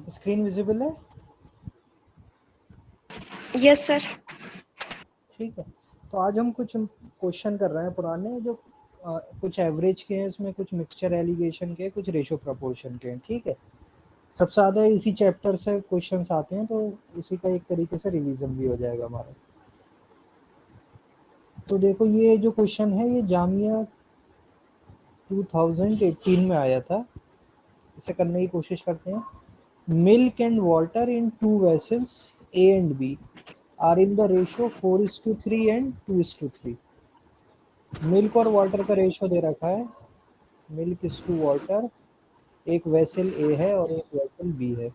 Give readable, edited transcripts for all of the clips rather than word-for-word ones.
Screen visible है? Yes sir. ठीक है, तो आज हम कुछ क्वेश्चन कर रहे हैं पुराने, जो कुछ एवरेज के हैं इसमें, कुछ मिक्सचर एलिगेशन के, कुछ रेशो प्रपोर्शन के हैं। ठीक है, सबसे ज़्यादा इसी चैप्टर से क्वेश्चंस आते हैं, तो उसी का एक तरीके से रिवीजन भी हो जाएगा हमारा। तो देखो, ये जो क्वेश्चन है ये जामिया 2018 में आया था। इसे करने की कोशिश करते हैं। Milk and water in two vessels A and B are in the ratio 4:3 and 2:3। Milk और वाटर का रेशियो दे रखा है, मिल्क इज टू वाटर। एक वेसल ए है और एक वेसल बी है।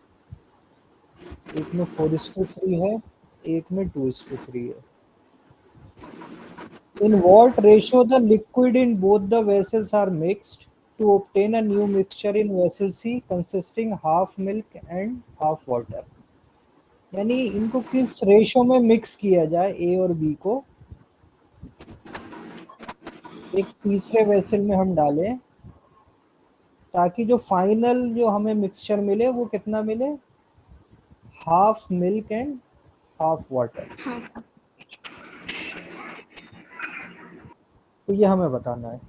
एक में 4:3 है, एक में 2:3 है। In what ratio the liquid in both the vessels are mixed to obtain a new mixture in vessel C consisting half milk and half water? यानी इनको किस रेशो में मिक्स किया जाए ए और बी को, एक तीसरे वेसल में हम डालें, ताकि जो फाइनल जो हमें मिक्सचर मिले वो कितना मिले, half milk and half water. तो ये हमें बताना है।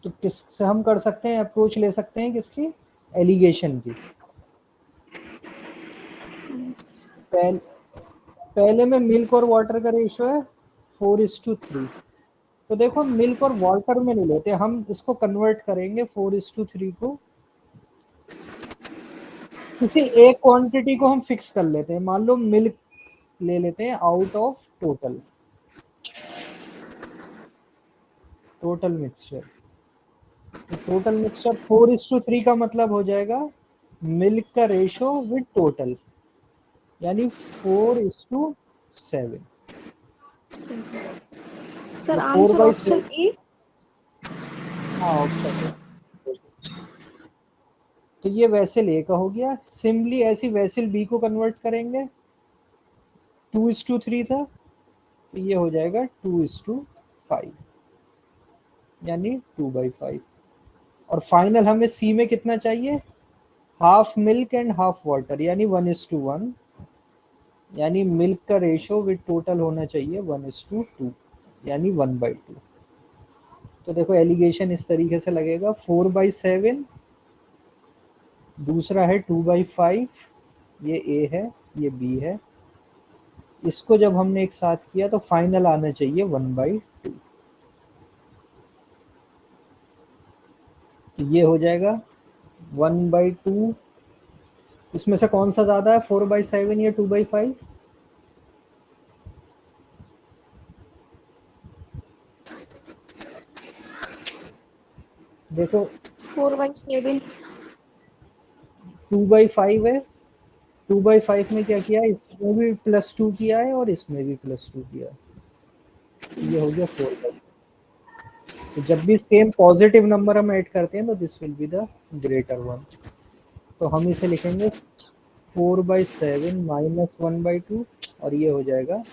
तो किससे हम कर सकते हैं, अप्रोच ले सकते हैं किसकी, एलिगेशन की। पहले में मिल्क और वाटर का रेशियो है 4:3। तो देखो, मिल्क और वाटर में नहीं लेते हम, इसको कन्वर्ट करेंगे 4:3 को, किसी एक क्वांटिटी को हम फिक्स कर लेते हैं। मान लो मिल्क ले लेते हैं आउट ऑफ टोटल मिक्सचर। तो टोटल मिक्सचर 4:3 का मतलब हो जाएगा मिल्क का रेशो विद टोटल, यानी 4:7। Sir answer option A. हाँ, ऑप्शन ए। तो ये वेसल ए का हो गया। सिंपली ऐसी वेसल बी को कन्वर्ट करेंगे, 2:3 था, तो ये हो जाएगा 2:5, यानी 2/5। और फाइनल हमें सी में कितना चाहिए, half milk and half water, यानी 1:1, यानी मिल्क का रेशो विद टोटल होना चाहिए 1:2, यानी 1/2। तो देखो, एलिगेशन इस तरीके से लगेगा, 4/7, दूसरा है 2/5, ये ए है, ये बी है। इसको जब हमने एक साथ किया तो फाइनल आना चाहिए 1/2। तो ये हो जाएगा 1/2। इसमें से कौन सा ज्यादा है, 4/7 या 2/5? देखो, 4/7। 2/5 है। 2/5 में क्या किया है, इसमें भी +2 किया है और इसमें भी +2 किया है। ये हो गया 4/5। तो जब भी सेम पॉजिटिव नंबर हम ऐड करते हैं तो this will be the greater one. तो हम इसे लिखेंगे 4/7 माइनस 1/2, और ये हो जाएगा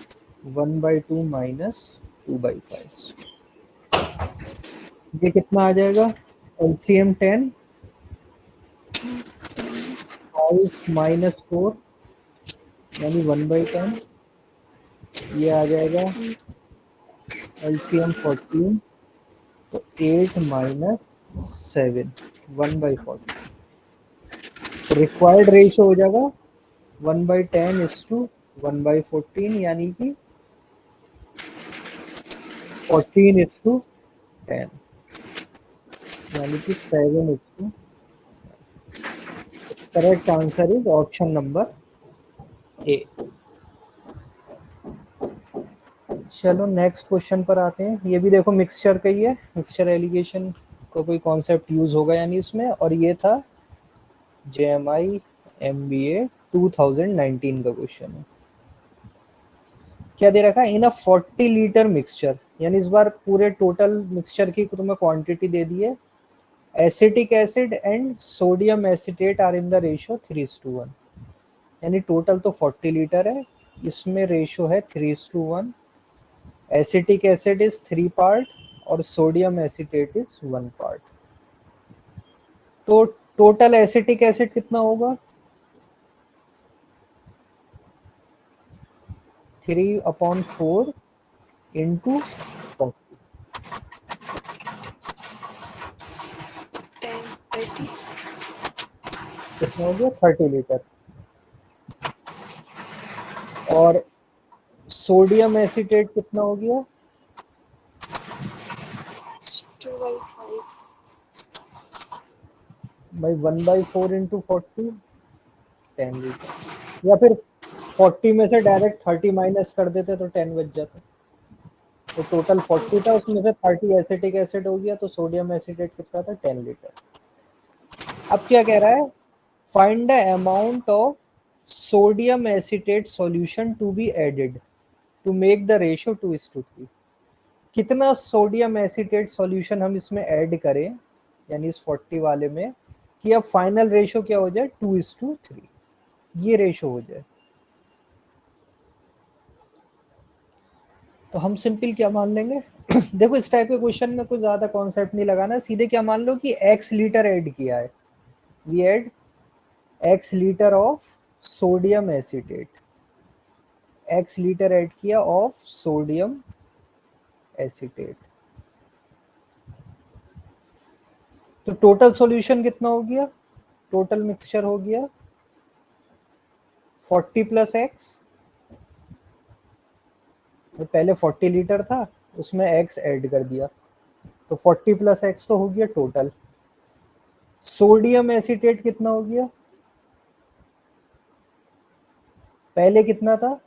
1/2 माइनस 2/5। ये कितना आ जाएगा, LCM 10, 5 माइनस 4, यानी 1/10। ये आ जाएगा LCM 14, तो 8 माइनस 7, 1/40। तो रिक्वायर्ड रेशियो हो जाएगा 1/10:1/14, यानी कि 14:10, यानी कि 7:10। Correct answer is option number A. चलो नेक्स्ट क्वेश्चन पर आते हैं। ये भी देखो मिक्सचर का ही है, मिक्सचर एलिगेशन का कोई कॉन्सेप्ट यूज होगा यानी इसमें, और ये था JMI MBA 2019 का क्वेश्चन है। क्या दे रखा है, इन अ 40 लीटर मिक्सचर, यानी इस बार पूरे टोटल मिक्सचर की तुम्हें क्वांटिटी दे दी है acetic acid and sodium acetate are in the ratio 3:1, यानी टोटल तो 40 लीटर है, इसमें रेशियो है 3:1। एसिटिक एसिड इज 3 पार्ट और सोडियम एसिटेट इज 1 पार्ट। तो टोटल एसिटिक एसिड कितना होगा? 3/4 इंटू 40, 10, 30. कितना हो गया? 30 लीटर। और सोडियम एसिटेट कितना हो गया? 2/5. भाई 1/4 इंटू 40, 10 लीटर। या फिर 40 में से डायरेक्ट 30 माइनस कर देते तो 10 बच जाता। तो टोटल 40 था, उसमें से 30 एसिटिक एसिड हो गया, तो सोडियम एसिटेट कितना था? 10 लीटर। अब क्या कह रहा है? Find the amount of sodium acetate solution to be added to make the ratio 2:3। कितना सोडियम एसिटेट सॉल्यूशन हम इसमें ऐड करें, यानी इस 40 वाले में, कि अब फाइनल रेशियो क्या हो जाए? 2:3, ये रेशियो हो जाए। तो हम सिंपल क्या मान लेंगे? देखो इस टाइप के क्वेश्चन में कुछ ज्यादा कॉन्सेप्ट नहीं लगाना, सीधे क्या मान लो कि x लीटर ऐड किया है, we add x litre of sodium acetate, x litre add किया ऑफ सोडियम एसिटेट। तो टोटल सॉल्यूशन कितना हो गया? टोटल मिक्सचर हो गया 40 प्लस x। तो पहले 40 लीटर था, उसमें x ऐड कर दिया, तो 40 प्लस x तो हो गया टोटल। सोडियम एसिटेट कितना हो गया? पहले कितना था?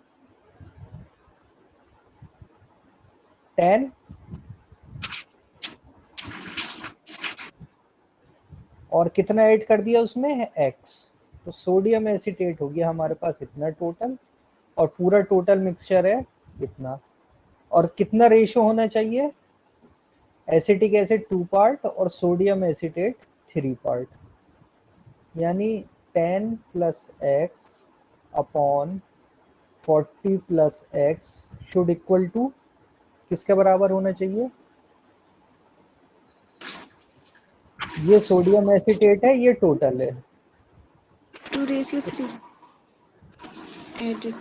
10, और कितना ऐड कर दिया उसमें? है x। तो सोडियम एसिटेट हो गया हमारे पास इतना टोटल, और पूरा टोटल मिक्सचर है इतना। और कितना रेशियो होना चाहिए? एसिटिक एसिड 2 पार्ट और सोडियम एसिटेट 3 पार्ट, यानी 10 plus x upon 40 plus x should equal to किसके बराबर होना चाहिए? ये सोडियम एसिटेट है, ये टोटल है। 2/3. Added.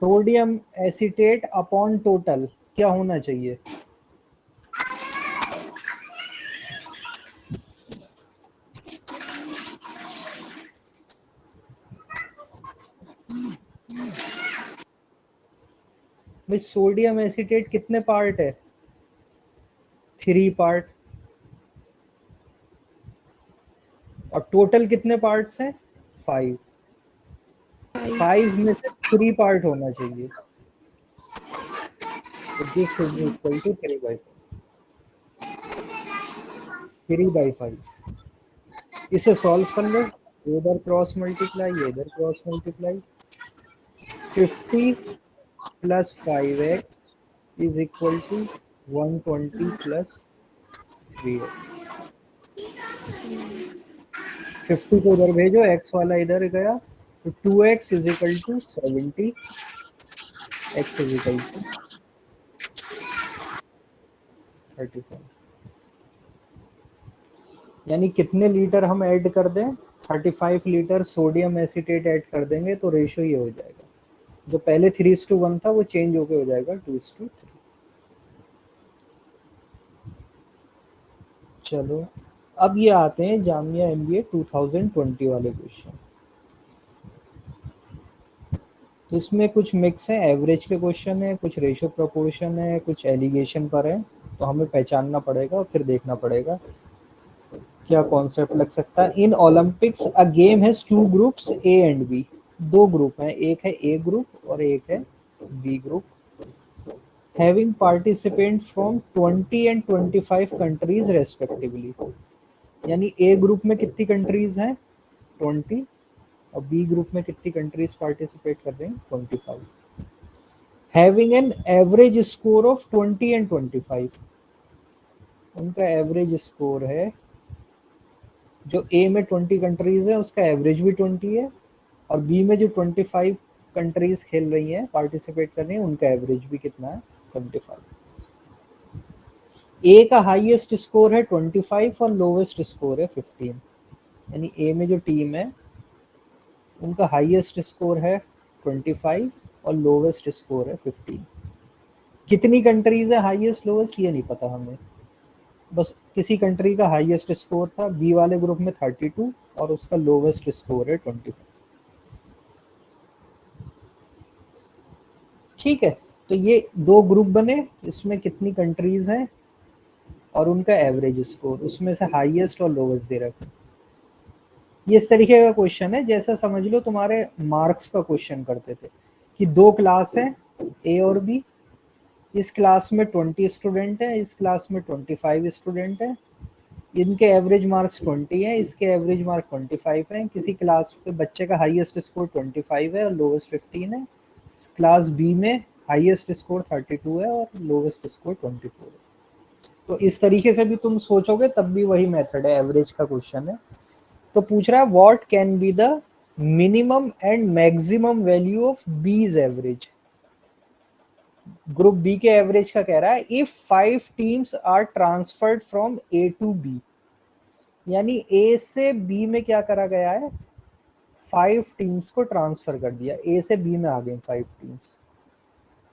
Sodium acetate upon total क्या होना चाहिए? भाई सोडियम एसिटेट कितने पार्ट है? 3 पार्ट। और टोटल कितने पार्ट्स हैं? 5। 5 में से 3 पार्ट होना चाहिए, तो this should be equal to 3/5। इसे सॉल्व कर लो, इधर क्रॉस मल्टीप्लाई, इधर cross multiply. 50 plus 5x is equal to 120 plus 3x। 50 को इधर भेजो, x वाला इधर गया, तो 2x is equal to 70, x is equal to 35। यानी कितने लीटर हम ऐड कर दें? 35 लीटर सोडियम एसिटेट ऐड कर देंगे तो रेशियो ये हो जाएगा। जो पहले 3:1 था वो चेंज होके हो जाएगा 2:3। चलो अब ये आते हैं जामिया एमबीए 2020 वाले क्वेश्चन। तो इसमें कुछ मिक्स है, एवरेज के क्वेश्चन है, कुछ रेशियो प्रोपोर्शन है, कुछ एलिगेशन पर है। तो हमें पहचानना पड़ेगा और फिर देखना पड़ेगा क्या कॉन्सेप्ट लग सकता है। In Olympics a game has 2 groups A and B. 2 group हैं, एक है ए ग्रुप और एक है B group. Having participant from 20 and 25 countries respectively. यानी ए ग्रुप में कितनी कंट्रीज हैं? 20, और बी ग्रुप में कितनी कंट्रीज पार्टिसिपेट कर रहे हैं? 25। Having an average score of 20 and 25। उनका एवरेज स्कोर है, जो ए में 20 कंट्रीज है उसका एवरेज भी 20 है, और बी में जो 25 कंट्रीज खेल रही हैं, पार्टिसिपेट कर रही हैं, उनका एवरेज भी कितना है, 25। ए का हाईएस्ट स्कोर है 25 और लोवेस्ट स्कोर है 15। यानी ए में जो टीम है उनका हाईएस्ट स्कोर है 25 और लोवेस्ट स्कोर है 15। कितनी कंट्रीज है हाईएस्ट लोवेस्ट ये नहीं पता हमें, बस किसी कंट्री का हाईएस्ट स्कोर था, बी वाले ग्रुप में 32 और उसका लोवेस्ट स्कोर है 25। ठीक है, तो ये दो ग्रुप बने, इसमें कितनी कंट्रीज हैं और उनका एवरेज स्कोर, उसमें से हाईएस्ट और लोवेस्ट दे रखा। ये इस तरीके का क्वेश्चन है जैसा समझ लो तुम्हारे मार्क्स का क्वेश्चन करते थे कि दो क्लास है ए और बी, इस क्लास में 20 स्टूडेंट है, इस क्लास में 25 स्टूडेंट है, इनके एवरेज मार्क्स 20 है, इसके एवरेज मार्क 25 है, किसी क्लास पे बच्चे का हाईएस्ट स्कोर 25 है और लोवेस्ट 15 है, क्लास बी में हाईएस्ट स्कोर 32 है और लोवेस्ट स्कोर 24 है। तो इस तरीके से भी तुम सोचोगे तब भी वही मेथड है, एवरेज का क्वेश्चन है। तो पूछ रहा है what can be the minimum and maximum value of these average. Group B के एवरेज का कह रहा है if 5 teams are transferred from A to B, यानी ए से बी में क्या करा गया है, 5 टीम्स को ट्रांसफर कर दिया, ए से बी में आ गई 5 टीम्स।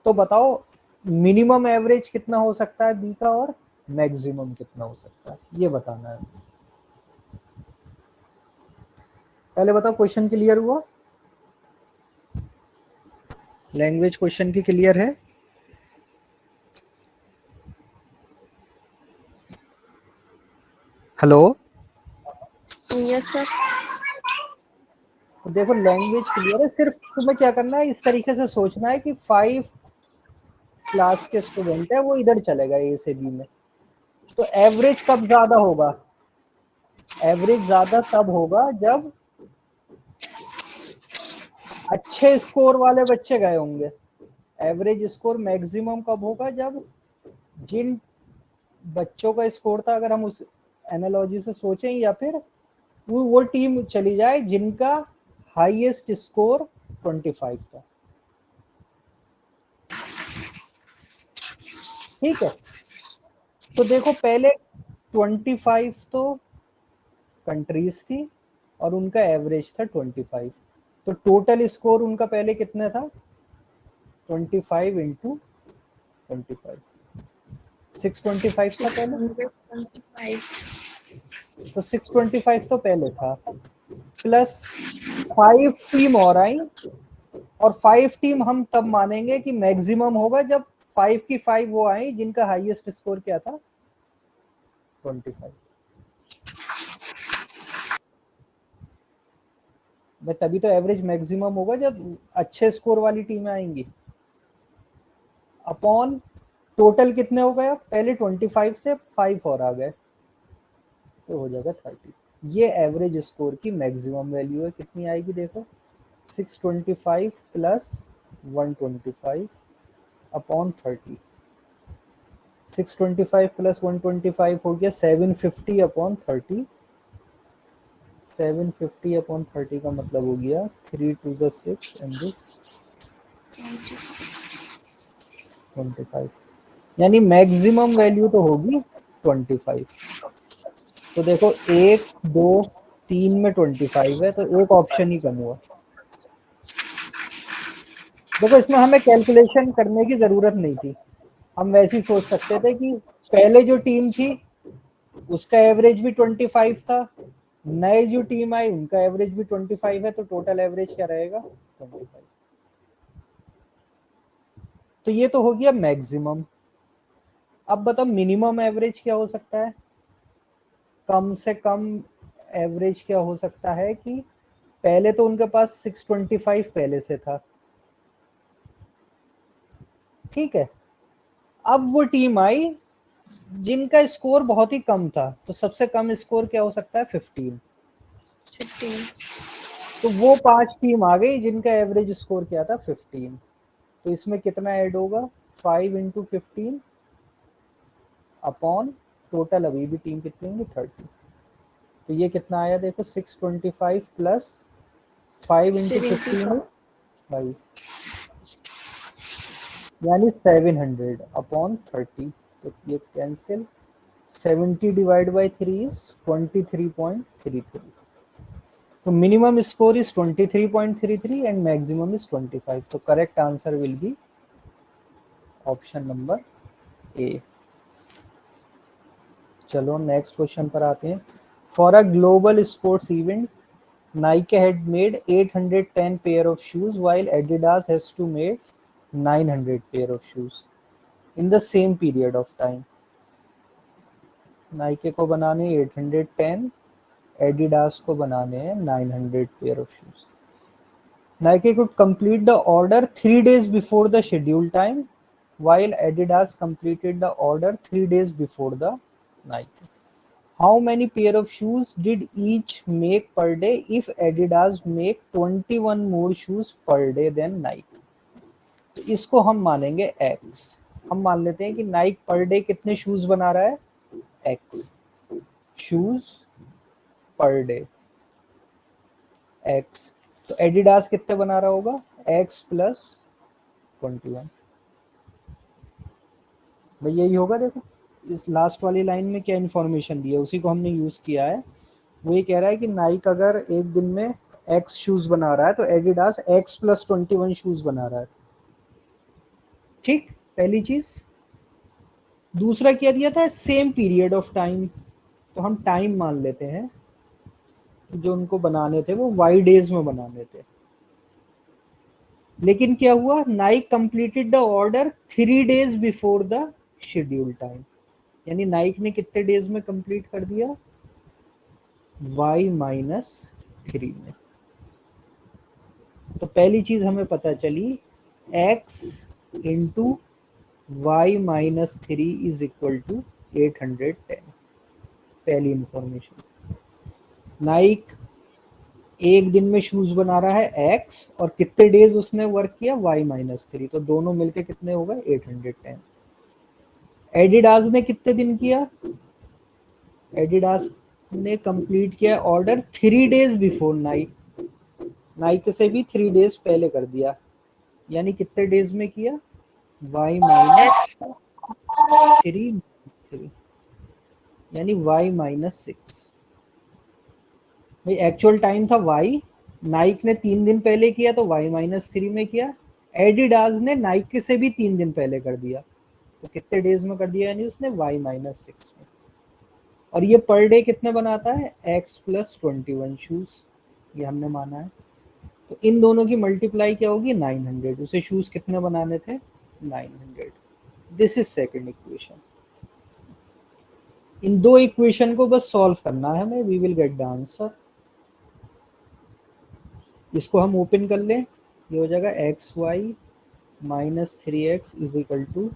तो बताओ मिनिमम एवरेज कितना हो सकता है बी का और मैक्सिमम कितना हो सकता है, ये बताना है। पहले बताओ क्वेश्चन क्लियर हुआ, लैंग्वेज क्वेश्चन की क्लियर है? Hello, yes sir. तो देखो लैंग्वेज क्लियर है, सिर्फ तुम्हें क्या करना है, इस तरीके से सोचना है कि 5 क्लास के स्टूडेंट है, वो इधर चलेगा ए से बी में, तो एवरेज कब ज्यादा होगा, एवरेज ज्यादा तब होगा जब अच्छे स्कोर वाले बच्चे गए होंगे। एवरेज स्कोर मैक्सिमम कब होगा, जब जिन बच्चों का स्कोर था, अगर हम उस एनालॉजी से सोचें, या फिर वो टीम चली जाए जिनका हाईएस्ट स्कोर 25 था। ठीक है, तो देखो पहले 25 तो कंट्रीज थी और उनका एवरेज था 25, तो टोटल स्कोर उनका पहले कितना था, 25 इंटू 25, 625 था पहले, 625। तो 625 तो पहले था, प्लस 5 टीम और आई, और 5 टीम हम तब मानेंगे कि मैक्सिमम होगा जब 5 की 5 वो आई जिनका हाईएस्ट स्कोर क्या था, 25। तभी तो एवरेज मैक्सिमम होगा जब अच्छे स्कोर वाली टीमें आएंगी। अपॉन टोटल कितने हो गए, पहले 25 थे, 5 और आ गए, तो हो जाएगा 30। ये एवरेज स्कोर की मैक्सिमम वैल्यू है, कितनी आएगी देखो, 625 प्लस 125 अपॉन 30। 625 प्लस 125 हो गया 750 अपॉन 30। 750 अपॉन 30 का मतलब हो गया 3 to the 6 एंड दिस 25, यानी मैक्सिमम वैल्यू तो होगी 25। तो देखो 1 2 3 में 25 है, तो एक ऑप्शन ही कम हुआ। देखो इसमें हमें कैलकुलेशन करने की जरूरत नहीं थी, हम वैसे ही सोच सकते थे कि पहले जो टीम थी उसका एवरेज भी 25 था, नए जो टीम आई उनका एवरेज भी 25 है, तो टोटल एवरेज क्या रहेगा, 25। तो ये तो हो गया मैक्सिमम। अब बताओ मिनिमम एवरेज क्या हो सकता है, कम से कम एवरेज क्या हो सकता है कि पहले तो उनके पास 625 पहले से था, ठीक है, अब वो टीम आई जिनका स्कोर बहुत ही कम था, तो सबसे कम स्कोर क्या हो सकता है, 15। 15। तो वो 5 टीम आ गई जिनका एवरेज स्कोर क्या था, 15। तो इसमें कितना ऐड होगा, 5 इंटू 15 अपॉन टोटल अभी भी टीम कितनी होंगी 30। तो ये कितना आया देखो 625 प्लस 5 इंटू 15 5 यानी 700 अपॉन 30। तो ये कैंसिल 70 डिवाइड बाई 3 इज 23.33। तो minimum score is 23.33 and maximum is 25। तो correct answer will be option number A. चलो नेक्स्ट क्वेश्चन पर आते हैं। For a global sports event Nike had made 810 pair of shoes while Adidas has to make 900 pair of shoes in the same period of time. Nike को बनाने 810, Adidas को बनाने हैं 900 pair of shoes. Nike could complete the order 3 days before the scheduled time, while Adidas completed the order 3 days before the Nike. How many pair of shoes did each make per day if Adidas make 21 more shoes per day than Nike? तो इसको हम मानेंगे X। हम मान लेते हैं कि Nike per day कितने शूज बना रहा है, X shoes per day X। तो Adidas कितने बना रहा होगा, X प्लस 21। भाई यही होगा। देखो इस लास्ट वाली लाइन में क्या इन्फॉर्मेशन दी है उसी को हमने यूज किया है। वो ये कह रहा है कि नाइक अगर एक दिन में एक्स शूज बना रहा है तो एडिडास एक्स प्लस 21 शूज बना रहा है। ठीक, पहली चीज। दूसरा क्या दिया था, सेम पीरियड ऑफ टाइम। तो हम टाइम मान लेते हैं कि जो उनको बनाने थे वो वाई डेज में बनाने थे। लेकिन क्या हुआ, Naik completed the order 3 days before the schedule time. यानी नाइक ने कितने डेज में कंप्लीट कर दिया, y-3 में। तो पहली चीज हमें पता चली x into y-3 is equal to 810। पहली इंफॉर्मेशन। नाइक एक दिन में शूज बना रहा है x और कितने डेज उसने वर्क किया y-3, तो दोनों मिलके कितने होगा 810। एडिडास ने कितने दिन किया, एडिडास ने कंप्लीट किया order 3 days before Naik. Naik से भी 3 डेज पहले कर दिया, यानी कितने डेज में किया y-3 यानी y-6। भाई एक्चुअल टाइम था y, नाइक ने 3 दिन पहले किया तो y-3 में किया। एडिडास ने नाइक से भी 3 दिन पहले कर दिया, तो कितने डेज में कर दिया, यानी उसने y-6 में। और ये पर डे कितने बनाता है, x प्लस 21 शूज, ये हमने माना है। तो इन दोनों की मल्टीप्लाई क्या होगी 900। उसे शूज कितने बनाने थे 900। This is second equation. इन दो इक्वेशन को बस सॉल्व करना है हमें, we will get the answer. इसको हम ओपन कर लें, ये हो जाएगा xy-3x इज इक्वल टू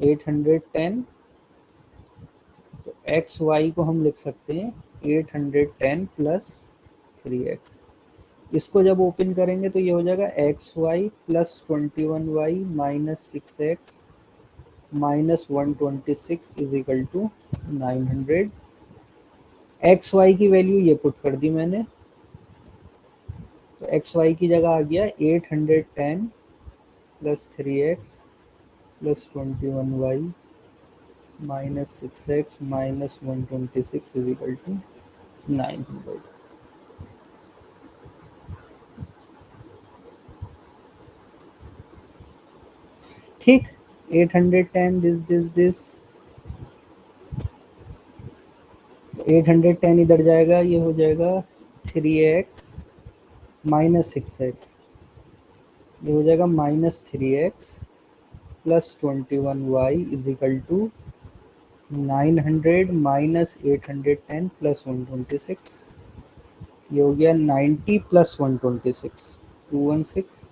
810। तो xy को हम लिख सकते हैं 810 प्लस 3x। इसको जब ओपन करेंगे तो ये हो जाएगा xy plus 21y minus 6x minus 126 is equal to 900। X y की वैल्यू ये पुट कर दी मैंने, तो एक्स वाई की जगह आ गया 810 plus 3x plus 21y minus 6x minus 126 is equal to 900। ठीक, 810 दिस 810 इधर जाएगा, ये हो जाएगा 3x माइनस 6x, ये हो जाएगा minus 3x plus 21y is equal to 900 minus 810 plus 126, ये हो गया 90 प्लस 126 216।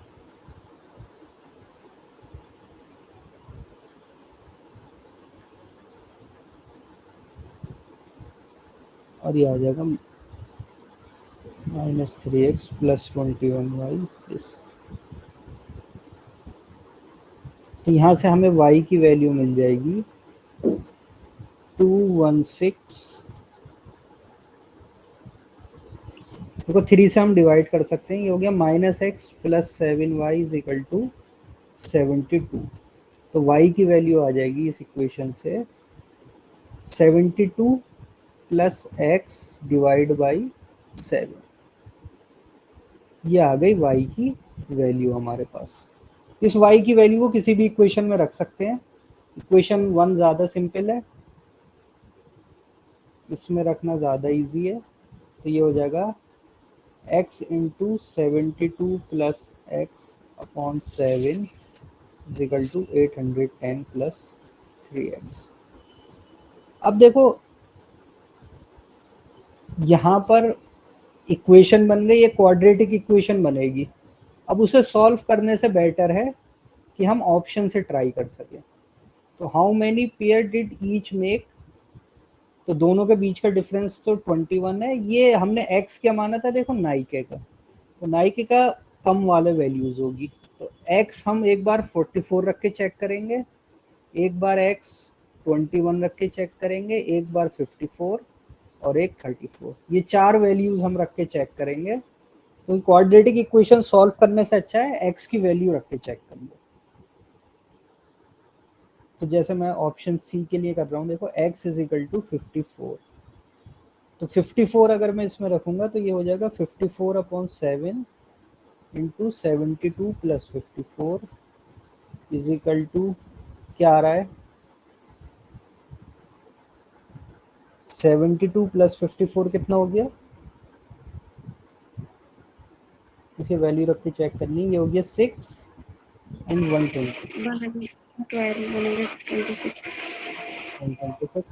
और ये आ जाएगा minus 3x plus 21y this. तो यहाँ से हमें y की वैल्यू मिल जाएगी 216, देखो 3 से हम डिवाइड कर सकते हैं, ये हो गया -x plus 7y is equal to 72। तो y की वैल्यू आ जाएगी इस इक्वेशन से 72 प्लस x डिवाइड बाई 7। ये आ गई y की वैल्यू हमारे पास। इस y की वैल्यू को किसी भी इक्वेशन में रख सकते हैं। इक्वेशन 1 ज़्यादा सिंपल है, इसमें रखना ज़्यादा इजी है। तो ये हो जाएगा x into 72 plus x upon 7 is equal to 810 plus 3x। अब देखो यहाँ पर इक्वेशन बन गई, ये क्वाड्रेटिक इक्वेशन बनेगी। अब उसे सॉल्व करने से बेटर है कि हम ऑप्शन से ट्राई कर सकें। तो how many pair did each make, तो दोनों के बीच का डिफरेंस तो 21 है। ये हमने x क्या माना था, देखो नाइके का, तो नाइके का कम वाले वैल्यूज होगी। तो x हम एक बार 44 रख के चेक करेंगे, एक बार x 21 रख के चेक करेंगे, एक बार 54 और एक 34। ये 4 वैल्यूज हम रख के चेक करेंगे। तो क्वाड्रेटिक इक्वेशन सॉल्व करने से अच्छा है x की वैल्यू रख के चेक कर लो। तो जैसे मैं ऑप्शन सी के लिए कर रहा हूँ, देखो x इज इक्वल टू 54। तो 54 अगर मैं इसमें रखूंगा तो ये हो जाएगा 54 upon 7 into 72 plus 54 is equal to क्या आ रहा है, 72 प्लस 54 कितना हो गया, इसे वैल्यू रख के चेक करनी, ये हो गया 6 एंड 120 126। 126।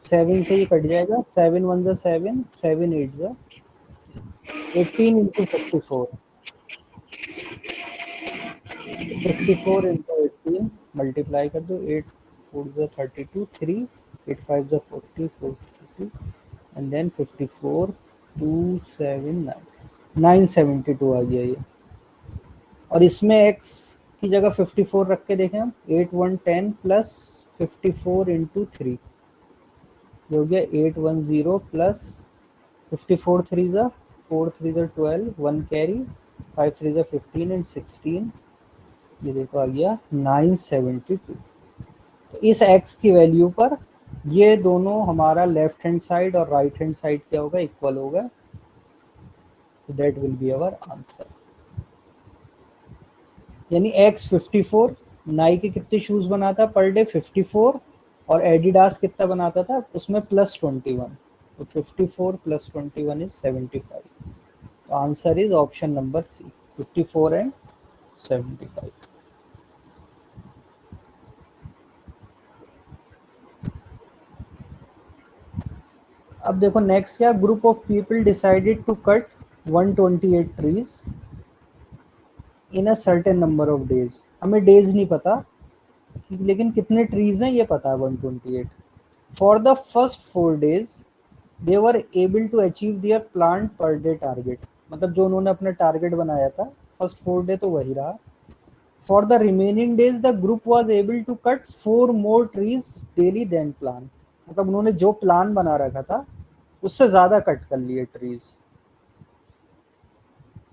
7 से ये कट जाएगा, 7 1 जा 7, 7 8 जा 18 इंटू 54, 54 इंटू 18 मल्टीप्लाई कर दो, 8 4 जा 32, 3 8 5 जा 40, 430 एंड देन 54 279 972 आ गया ये। और इसमें x की जगह 54 रख के देखें हम, 8 1 10 प्लस 54 इंटू 3, ये हो गया 810 प्लस 54 3 जा 4 3 जा 12, 1 कैरी 5 3 जा 15 एंड 16, ये देखो आ गया 972। तो इस x की वैल्यू पर ये दोनों हमारा लेफ्ट हैंड साइड और राइट हैंड साइड क्या होगा, इक्वल होगा। तो that will be our answer. यानी x 54, नाइकी कितने शूज बनाता पर डे 54, और एडिडास कितना बनाता था उसमें प्लस 21। तो 54 प्लस 21 इज 75। तो answer is option number C, 54 and 75। अब देखो नेक्स्ट क्या, group of people decided to cut 128 trees in a certain number of days. हमें डेज नहीं पता, लेकिन कितने ट्रीज हैं ये पता है 128। For the first 4 days they were able to achieve their plan per day target, मतलब जो उन्होंने अपना टारगेट बनाया था फर्स्ट 4 डे तो वही रहा। For the remaining days the group was able to cut 4 more trees daily than plan, मतलब उन्होंने जो प्लान बना रखा था उससे ज्यादा कट कर लिए trees.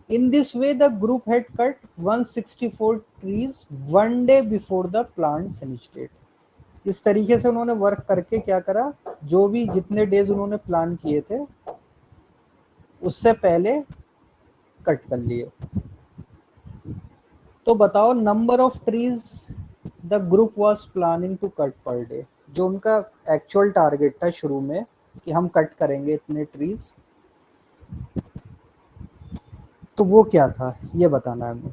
In this way, the group had cut 164 trees one day before the plant finish date. इस तरीके से उन्होंने वर्क करके क्या करा, जो भी जितने डेज उन्होंने प्लान किए थे उससे पहले कट कर लिए। तो बताओ number of trees the group was planning to cut per day, जो उनका एक्चुअल टारगेट था शुरू में कि हम कट करेंगे इतने ट्रीज, तो वो क्या था ये बताना है हमें।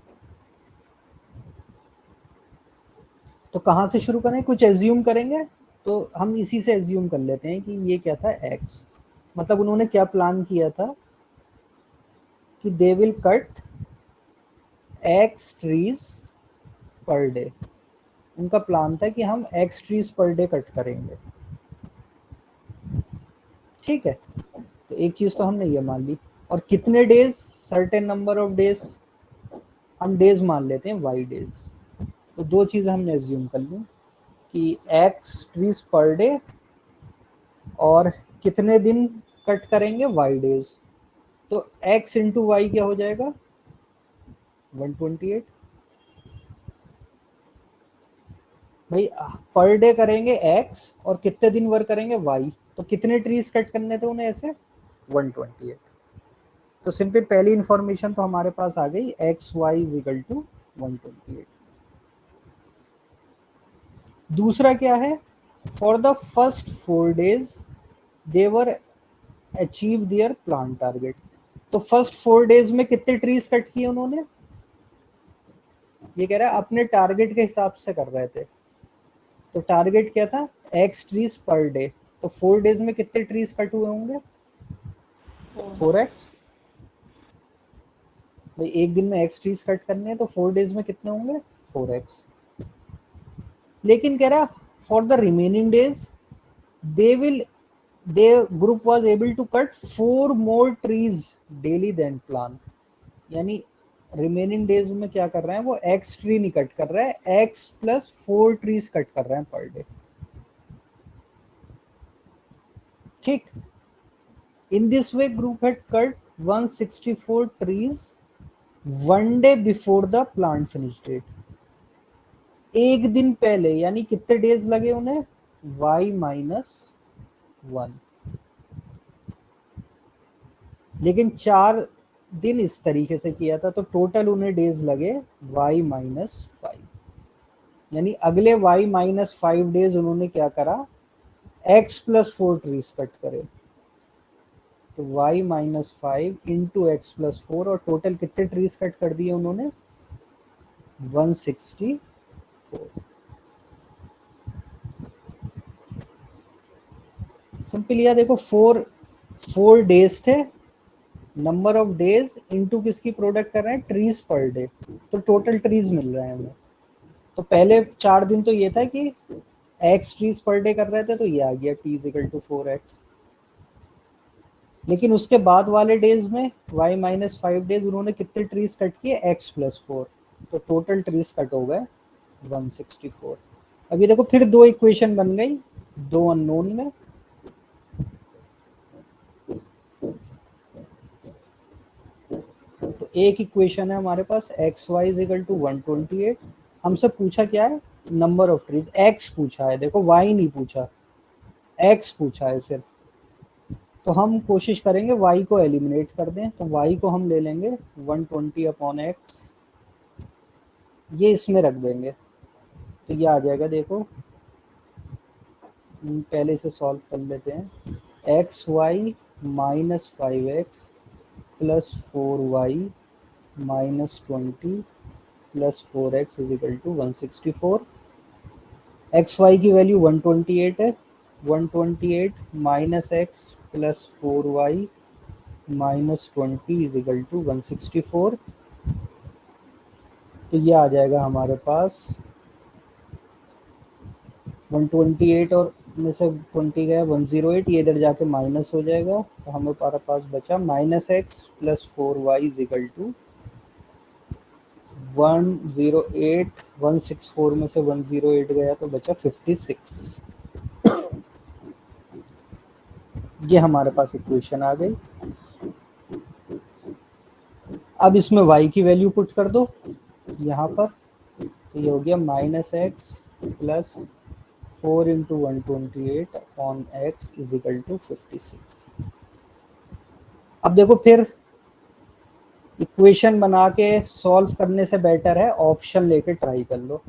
तो कहाँ से शुरू करें, कुछ एज्यूम करेंगे, तो हम इसी से एज्यूम कर लेते हैं कि ये क्या था x, मतलब उन्होंने क्या प्लान किया था कि they will cut x trees per day. उनका प्लान था कि हम x trees per day cut करेंगे, ठीक है। तो एक चीज तो हमने ये मान ली, और कितने days, certain number of days, हम डेज मान लेते हैं y डेज। तो दो चीजें हमने एज्यूम कर ली कि x ट्रीज पर डे और कितने दिन कट करेंगे, y डेज। तो x इंटू वाई क्या हो जाएगा, 128। भाई पर डे करेंगे x और कितने दिन वर्क करेंगे y, तो कितने ट्रीज कट करने थे उन्हें ऐसे, 128। तो सिंपली पहली इंफॉर्मेशन तो हमारे पास आ गई, x Y is equal to 128। दूसरा क्या है, for the first 4 days they were achieve their plan target. तो फर्स्ट 4 डेज में कितने ट्रीज कट किए उन्होंने, ये कह रहा है अपने टारगेट के हिसाब से कर रहे थे। तो टारगेट क्या था, एक्स ट्रीज पर डे। तो 4 डेज में कितने ट्रीज कट हुए होंगे, 4x। भाई एक दिन में एक्स ट्रीज कट करने हैं तो 4 डेज में कितने होंगे, 4x। लेकिन कह रहा for the remaining days they will the group was able to cut 4 more trees daily than plan. यानी रिमेनिंग डेज में क्या कर रहे हैं वो, एक्स ट्री नहीं कट कर रहा है, एक्स प्लस 4 ट्रीज कट कर रहे हैं पर डे। ठीक, in this way group had cut 164 trees 1 day before the plant finish date. एक दिन पहले, यानी कितने डेज लगे उन्हें, y-1। लेकिन 4 दिन इस तरीके से किया था तो टोटल उन्हें डेज लगे y-5। यानी अगले y-5 डेज उन्होंने क्या करा, x प्लस 4 ट्रीज कट करे। तो y-5 इंटू एक्स प्लस 4, और टोटल कितने ट्रीज कट कर दिए उन्होंने, 164। सिंपल यह देखो, 4 डेज थे, नंबर ऑफ डेज इंटू किसकी प्रोडक्ट कर रहे हैं, ट्रीज पर डे। तो टोटल ट्रीज मिल रहे हैं हमें। तो पहले 4 दिन तो ये था कि एक्स ट्रीज पर डे कर रहे थे, तो ये आ गया t is equal to 4x। लेकिन उसके बाद वाले डेज में y-5 डेज उन्होंने कितने ट्रीज कट किए, x प्लस 4। तो टोटल ट्रीज कट हो गए 164। अभी देखो फिर दो इक्वेशन बन गई, दो अननोन में। तो एक इक्वेशन है हमारे पास X Y is equal to 128। हमसे पूछा क्या है, नंबर ऑफ ट्रीज, एक्स पूछा है, देखो वाई नहीं पूछा, एक्स पूछा है सिर्फ। तो हम कोशिश करेंगे y को एलिमिनेट कर दें। तो y को हम ले लेंगे 120 अपॉन एक्स, ये इसमें रख देंगे। तो ये आ जाएगा, देखो पहले इसे सॉल्व कर लेते हैं। X y -5x plus 4y -20 plus 4x is equal to 164। X y की वैल्यू 128 है, 128 minus x plus 4y -20 is equal to 164। तो ये आ जाएगा हमारे पास 128 और में से 20 गया 108, ये इधर जाके माइनस हो जाएगा। तो हमें हमारे पास बचा -x plus 4y is equal to 108। 164 में से 108 गया तो बचा 56। ये हमारे पास इक्वेशन आ गई। अब इसमें y की वैल्यू पुट कर दो यहाँ पर। तो ये हो गया -x plus 4 into 128 upon x is equal to 56। अब देखो फिर इक्वेशन बना के सॉल्व करने से बेटर है ऑप्शन लेके ट्राई कर लो।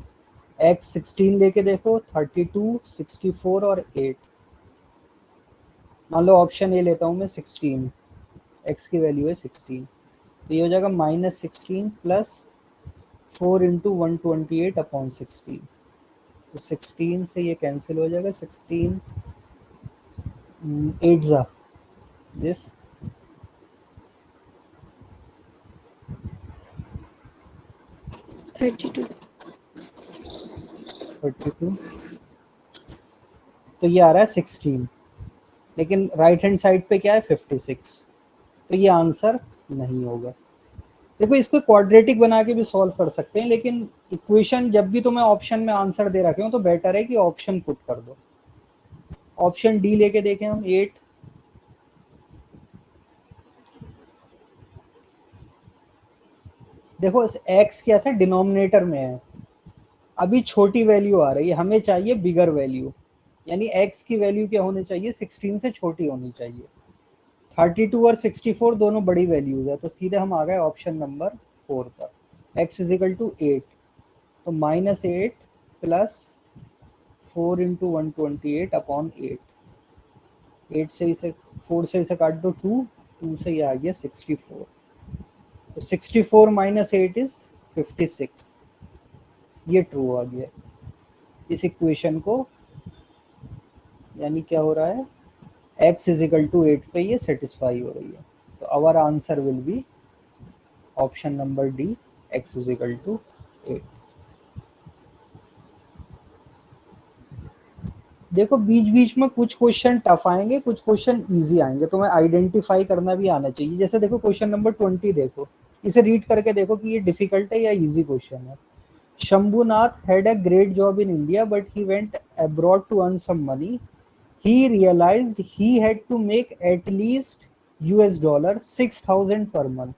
x 16 लेके देखो, 32, 64 और 8। मान लो ऑप्शन ए लेता हूँ मैं 16, x की वैल्यू है 16। तो ये हो जाएगा -16 प्लस 4 इंटू 128 अपॉन 16। तो 16 से ये कैंसिल हो जाएगा, 16 8 जा दिस 32। 32। तो ये आ रहा है 16, लेकिन राइट हैंड साइड पे क्या है 56। तो ये आंसर नहीं होगा। देखो इसको क्वाड्रेटिक बना के भी सॉल्व कर सकते हैं, लेकिन इक्वेशन जब भी तुम्हें ऑप्शन में आंसर दे रखे हो तो बेटर है कि ऑप्शन पुट कर दो। ऑप्शन डी लेके देखें हम 8। देखो x क्या था, डिनोमिनेटर में है, अभी छोटी वैल्यू आ रही है, हमें चाहिए बिगर वैल्यू, यानी x की वैल्यू क्या होनी चाहिए, 16 से छोटी होनी चाहिए। 32 और 64 दोनों बड़ी वैल्यूज है, तो सीधे हम आ गए ऑप्शन नंबर 4 पर। x इज इक्वल टू 8, तो -8 प्लस 4 इंटू 128 अपॉन 8। 8 से इसे 4 से इसे काट दो 2, 2 से ये आ गया 64, तो 64 माइनस 8 इज 56, ये ट्रू आ गया इस इक्वेशन को, यानी क्या हो रहा है, x इज इक्वल टू 8 पे ये सेटिस्फाई हो रही है। तो our answer will be option number D, x is equal to 8। देखो बीच बीच में कुछ क्वेश्चन टफ आएंगे, कुछ क्वेश्चन इजी आएंगे, तुम्हें आइडेंटिफाई करना भी आना चाहिए। जैसे देखो क्वेश्चन नंबर 20 देखो, इसे रीड करके देखो कि ये डिफिकल्ट है या इजी क्वेश्चन है। Shambhunath had a great job in India, but he went abroad to earn some money. He realized he had to make at least $6,000 per month.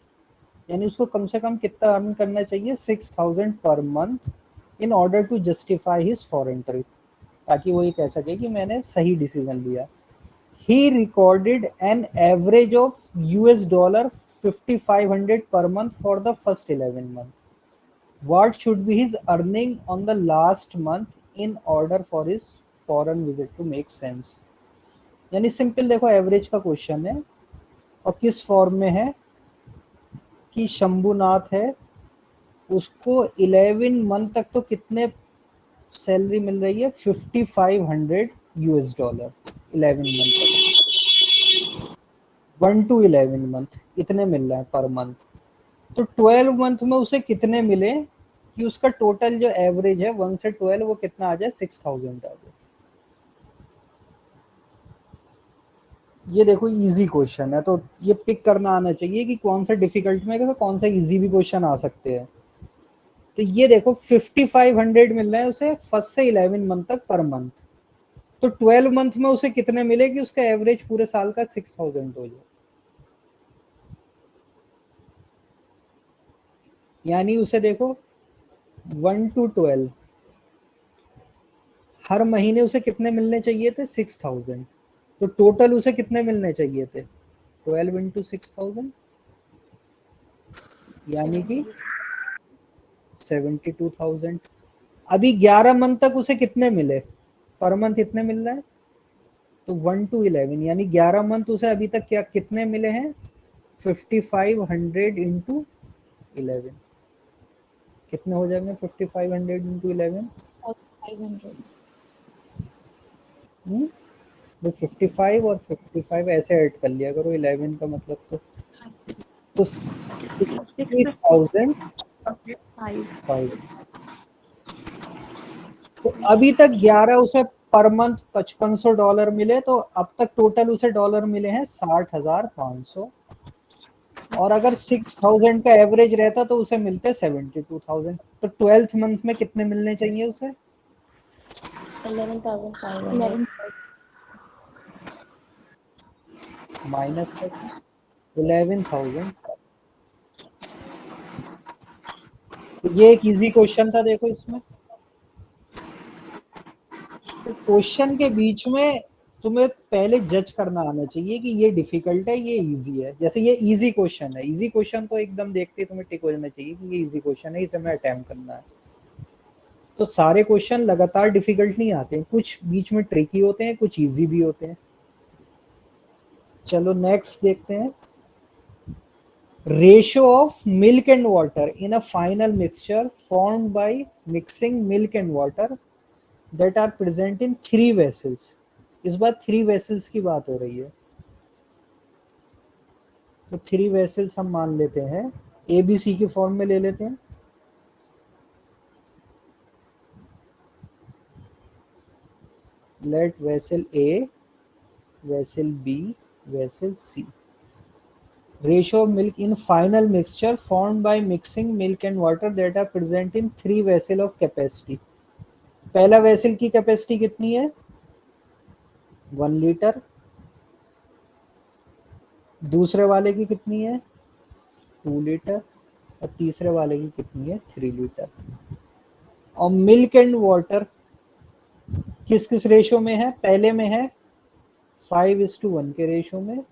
यानी उसको कम से कम कितना अर्न करना चाहिए, 6,000 per month, in order to justify his foreign trip, ताकि वो ये कह सके कि मैंने सही डिसीजन लिया। He recorded an average of $5,500 per month for the first 11 months. What should be his earning on the last month in order for his foreign visit to make sense? यानी सिंपल देखो average का question है, और किस form में है कि शंभुनाथ है, उसको 11 मंथ तक तो कितने सैलरी मिल रही है, $5,500 11 मंथ तक, 1 to 11 मंथ इतने मिल रहा है पर मंथ। तो 12 मंथ में उसे कितने मिले कि उसका टोटल जो एवरेज है 1 से 12 वो कितना आ जाए, 6,000 आ जाए। ये देखो इजी क्वेश्चन है, तो ये पिक करना आना चाहिए कि कौन सा डिफिकल्ट में है, कौन सा इजी भी क्वेश्चन आ सकते हैं। तो ये देखो 5,500 मिल रहा है उसे फर्स्ट से 11 मंथ तक पर मंथ, तो 12 मंथ में उसे कितने मिले कि उसका एवरेज पूरे साल का 6,000 हो जाए। यानी उसे देखो 1 to 12 हर महीने उसे कितने मिलने चाहिए थे, 6,000, तो टोटल उसे कितने मिलने चाहिए थे, 12 इंटू 6,000, यानी कि 72,000। अभी 11 मंथ तक उसे कितने मिले, पर मंथ इतने मिल रहा है, तो 1 to 11 यानी 11 मंथ उसे अभी तक क्या कितने मिले हैं, 5,500 इंटू 11, कितने हो जाएंगे 5,500 इंटू 11, 500। तो 55 और 55 ऐसे ऐड कर लिया करो 11 का मतलब, तो 60,005। 5। तो अभी तक 11 उसे पर मंथ $5,500 मिले, तो अब तक टोटल उसे डॉलर मिले हैं 60,500, और अगर 6,000 का एवरेज रहता तो उसे मिलते 72,000। तो 12th मंथ में कितने मिलने चाहिए उसे, 11,500। माइनस 11,000। तो ये एक इजी क्वेश्चन था देखो इसमें, तो क्वेश्चन के बीच में तुम्हें पहले जज करना आना चाहिए कि ये डिफिकल्ट है ये इजी है। जैसे ये इजी क्वेश्चन है, इजी क्वेश्चन तो एकदम देखते तुम्हें टिक हो जाना चाहिए कि ये इजी क्वेश्चन है, इसे मैं अटेम्प्ट करना है। तो सारे क्वेश्चन लगातार डिफिकल्ट नहीं आते हैं, कुछ बीच में ट्रिकी होते हैं, कुछ इजी भी होते हैं। चलो नेक्स्ट देखते हैं, ratio of milk and water in a final mixture formed by mixing milk and water that are present in 3 vessels. इस बार 3 वेसल्स की बात हो रही है, तो 3 वेसल्स हम मान लेते हैं, ए बी सी के फॉर्म में ले लेते हैं। Let vessel A, vessel B, vessel C. Ratio of milk in final mixture formed by mixing milk and water that are present in 3 vessel of capacity। पहला वेसल की capacity कितनी है, 1 litre. दूसरे वाले की कितनी है? 2 लीटर। और तीसरे वाले की कितनी है? 3 लीटर। और मिल्क एंड वाटर किस किस रेशो में है? पहले में है 5:1 के रेशो में,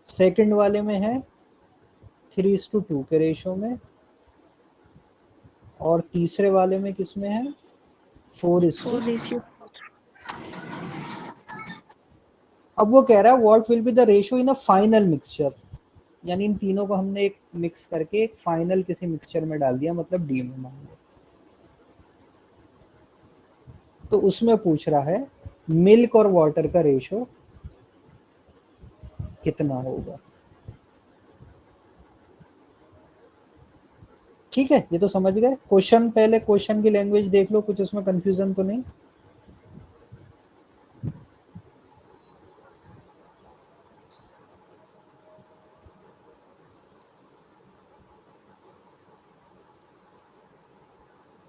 सेकंड वाले में है 3:2 के रेशो में, और तीसरे वाले में किस में है? 4:। 4 ratio. अब वो कह रहा है what will be the ratio in a final mixture, यानी इन तीनों को हमने एक मिक्स करके एक फाइनल किसी मिक्सचर में डाल दिया, मतलब डी में मान लो। तो उसमें पूछ रहा है मिल्क और वाटर का रेशो कितना होगा। ठीक है, ये तो समझ गए क्वेश्चन। पहले क्वेश्चन की लैंग्वेज देख लो, कुछ उसमें कंफ्यूजन तो नहीं।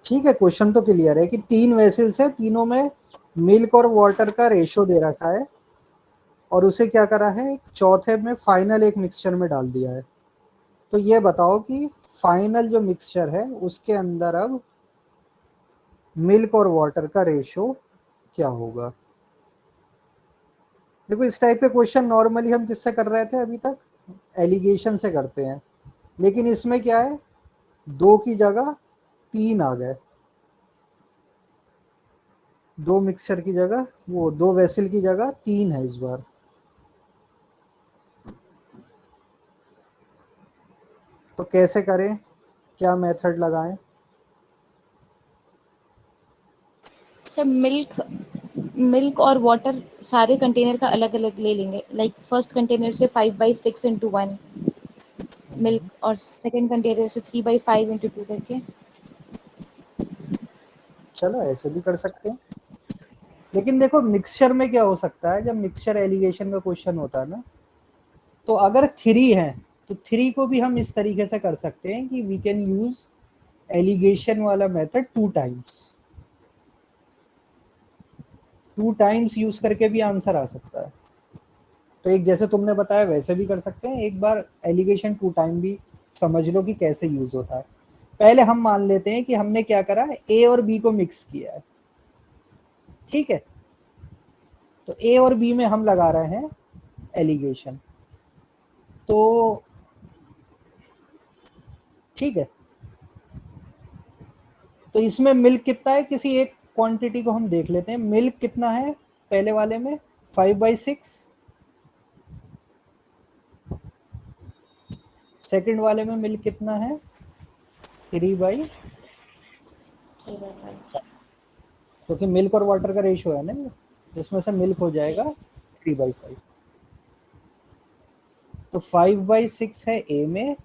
ठीक है, क्वेश्चन तो क्लियर है कि 3 वेसल्स है, तीनों में मिल्क और वाटर का रेशो दे रखा है, और उसे क्या करा है, चौथे में फाइनल एक मिक्सचर में डाल दिया है। तो ये बताओ कि फाइनल जो मिक्सचर है उसके अंदर अब मिल्क और वाटर का रेशो क्या होगा। देखो, इस टाइप के क्वेश्चन नॉर्मली हम किससे कर रहे थे अभी तक? एलिगेशन से करते हैं। लेकिन इसमें क्या है, 2 की जगह 3 आ गए। 2 मिक्सचर की जगह, वो 2 वेसल की जगह 3 है इस बार। तो कैसे करें, क्या मेथड लगाएं? सर मिल्क और वाटर सारे कंटेनर का अलग अलग ले लेंगे, लाइक फर्स्ट कंटेनर से 5/6 into 1 मिल्क, और सेकंड कंटेनर से 3/5 into 2 करके। चलो ऐसे भी कर सकते हैं। लेकिन देखो, मिक्सचर में क्या हो सकता है, जब मिक्सचर एलिगेशन का क्वेश्चन होता है ना, तो अगर 3 है तो 3 को भी हम इस तरीके से कर सकते हैं कि वी कैन यूज एलिगेशन वाला मेथड 2 टाइम्स। 2 टाइम्स यूज करके भी आंसर आ सकता है। तो एक जैसे तुमने बताया वैसे भी कर सकते हैं, एक बार एलिगेशन 2 टाइम भी समझ लो कि कैसे यूज होता है। पहले हम मान लेते हैं कि हमने क्या करा है, ए और बी को मिक्स किया है। ठीक है, तो ए और बी में हम लगा रहे हैं एलिगेशन। तो ठीक है, तो इसमें मिल्क कितना है, किसी एक क्वांटिटी को हम देख लेते हैं। मिल्क कितना है पहले वाले में? 5/6। सेकंड वाले में मिल्क कितना है? 3/5, क्योंकि मिल्क और वाटर का रेशियो है ना, जिसमें से मिल्क हो जाएगा 3/5। तो 5/6 है ए में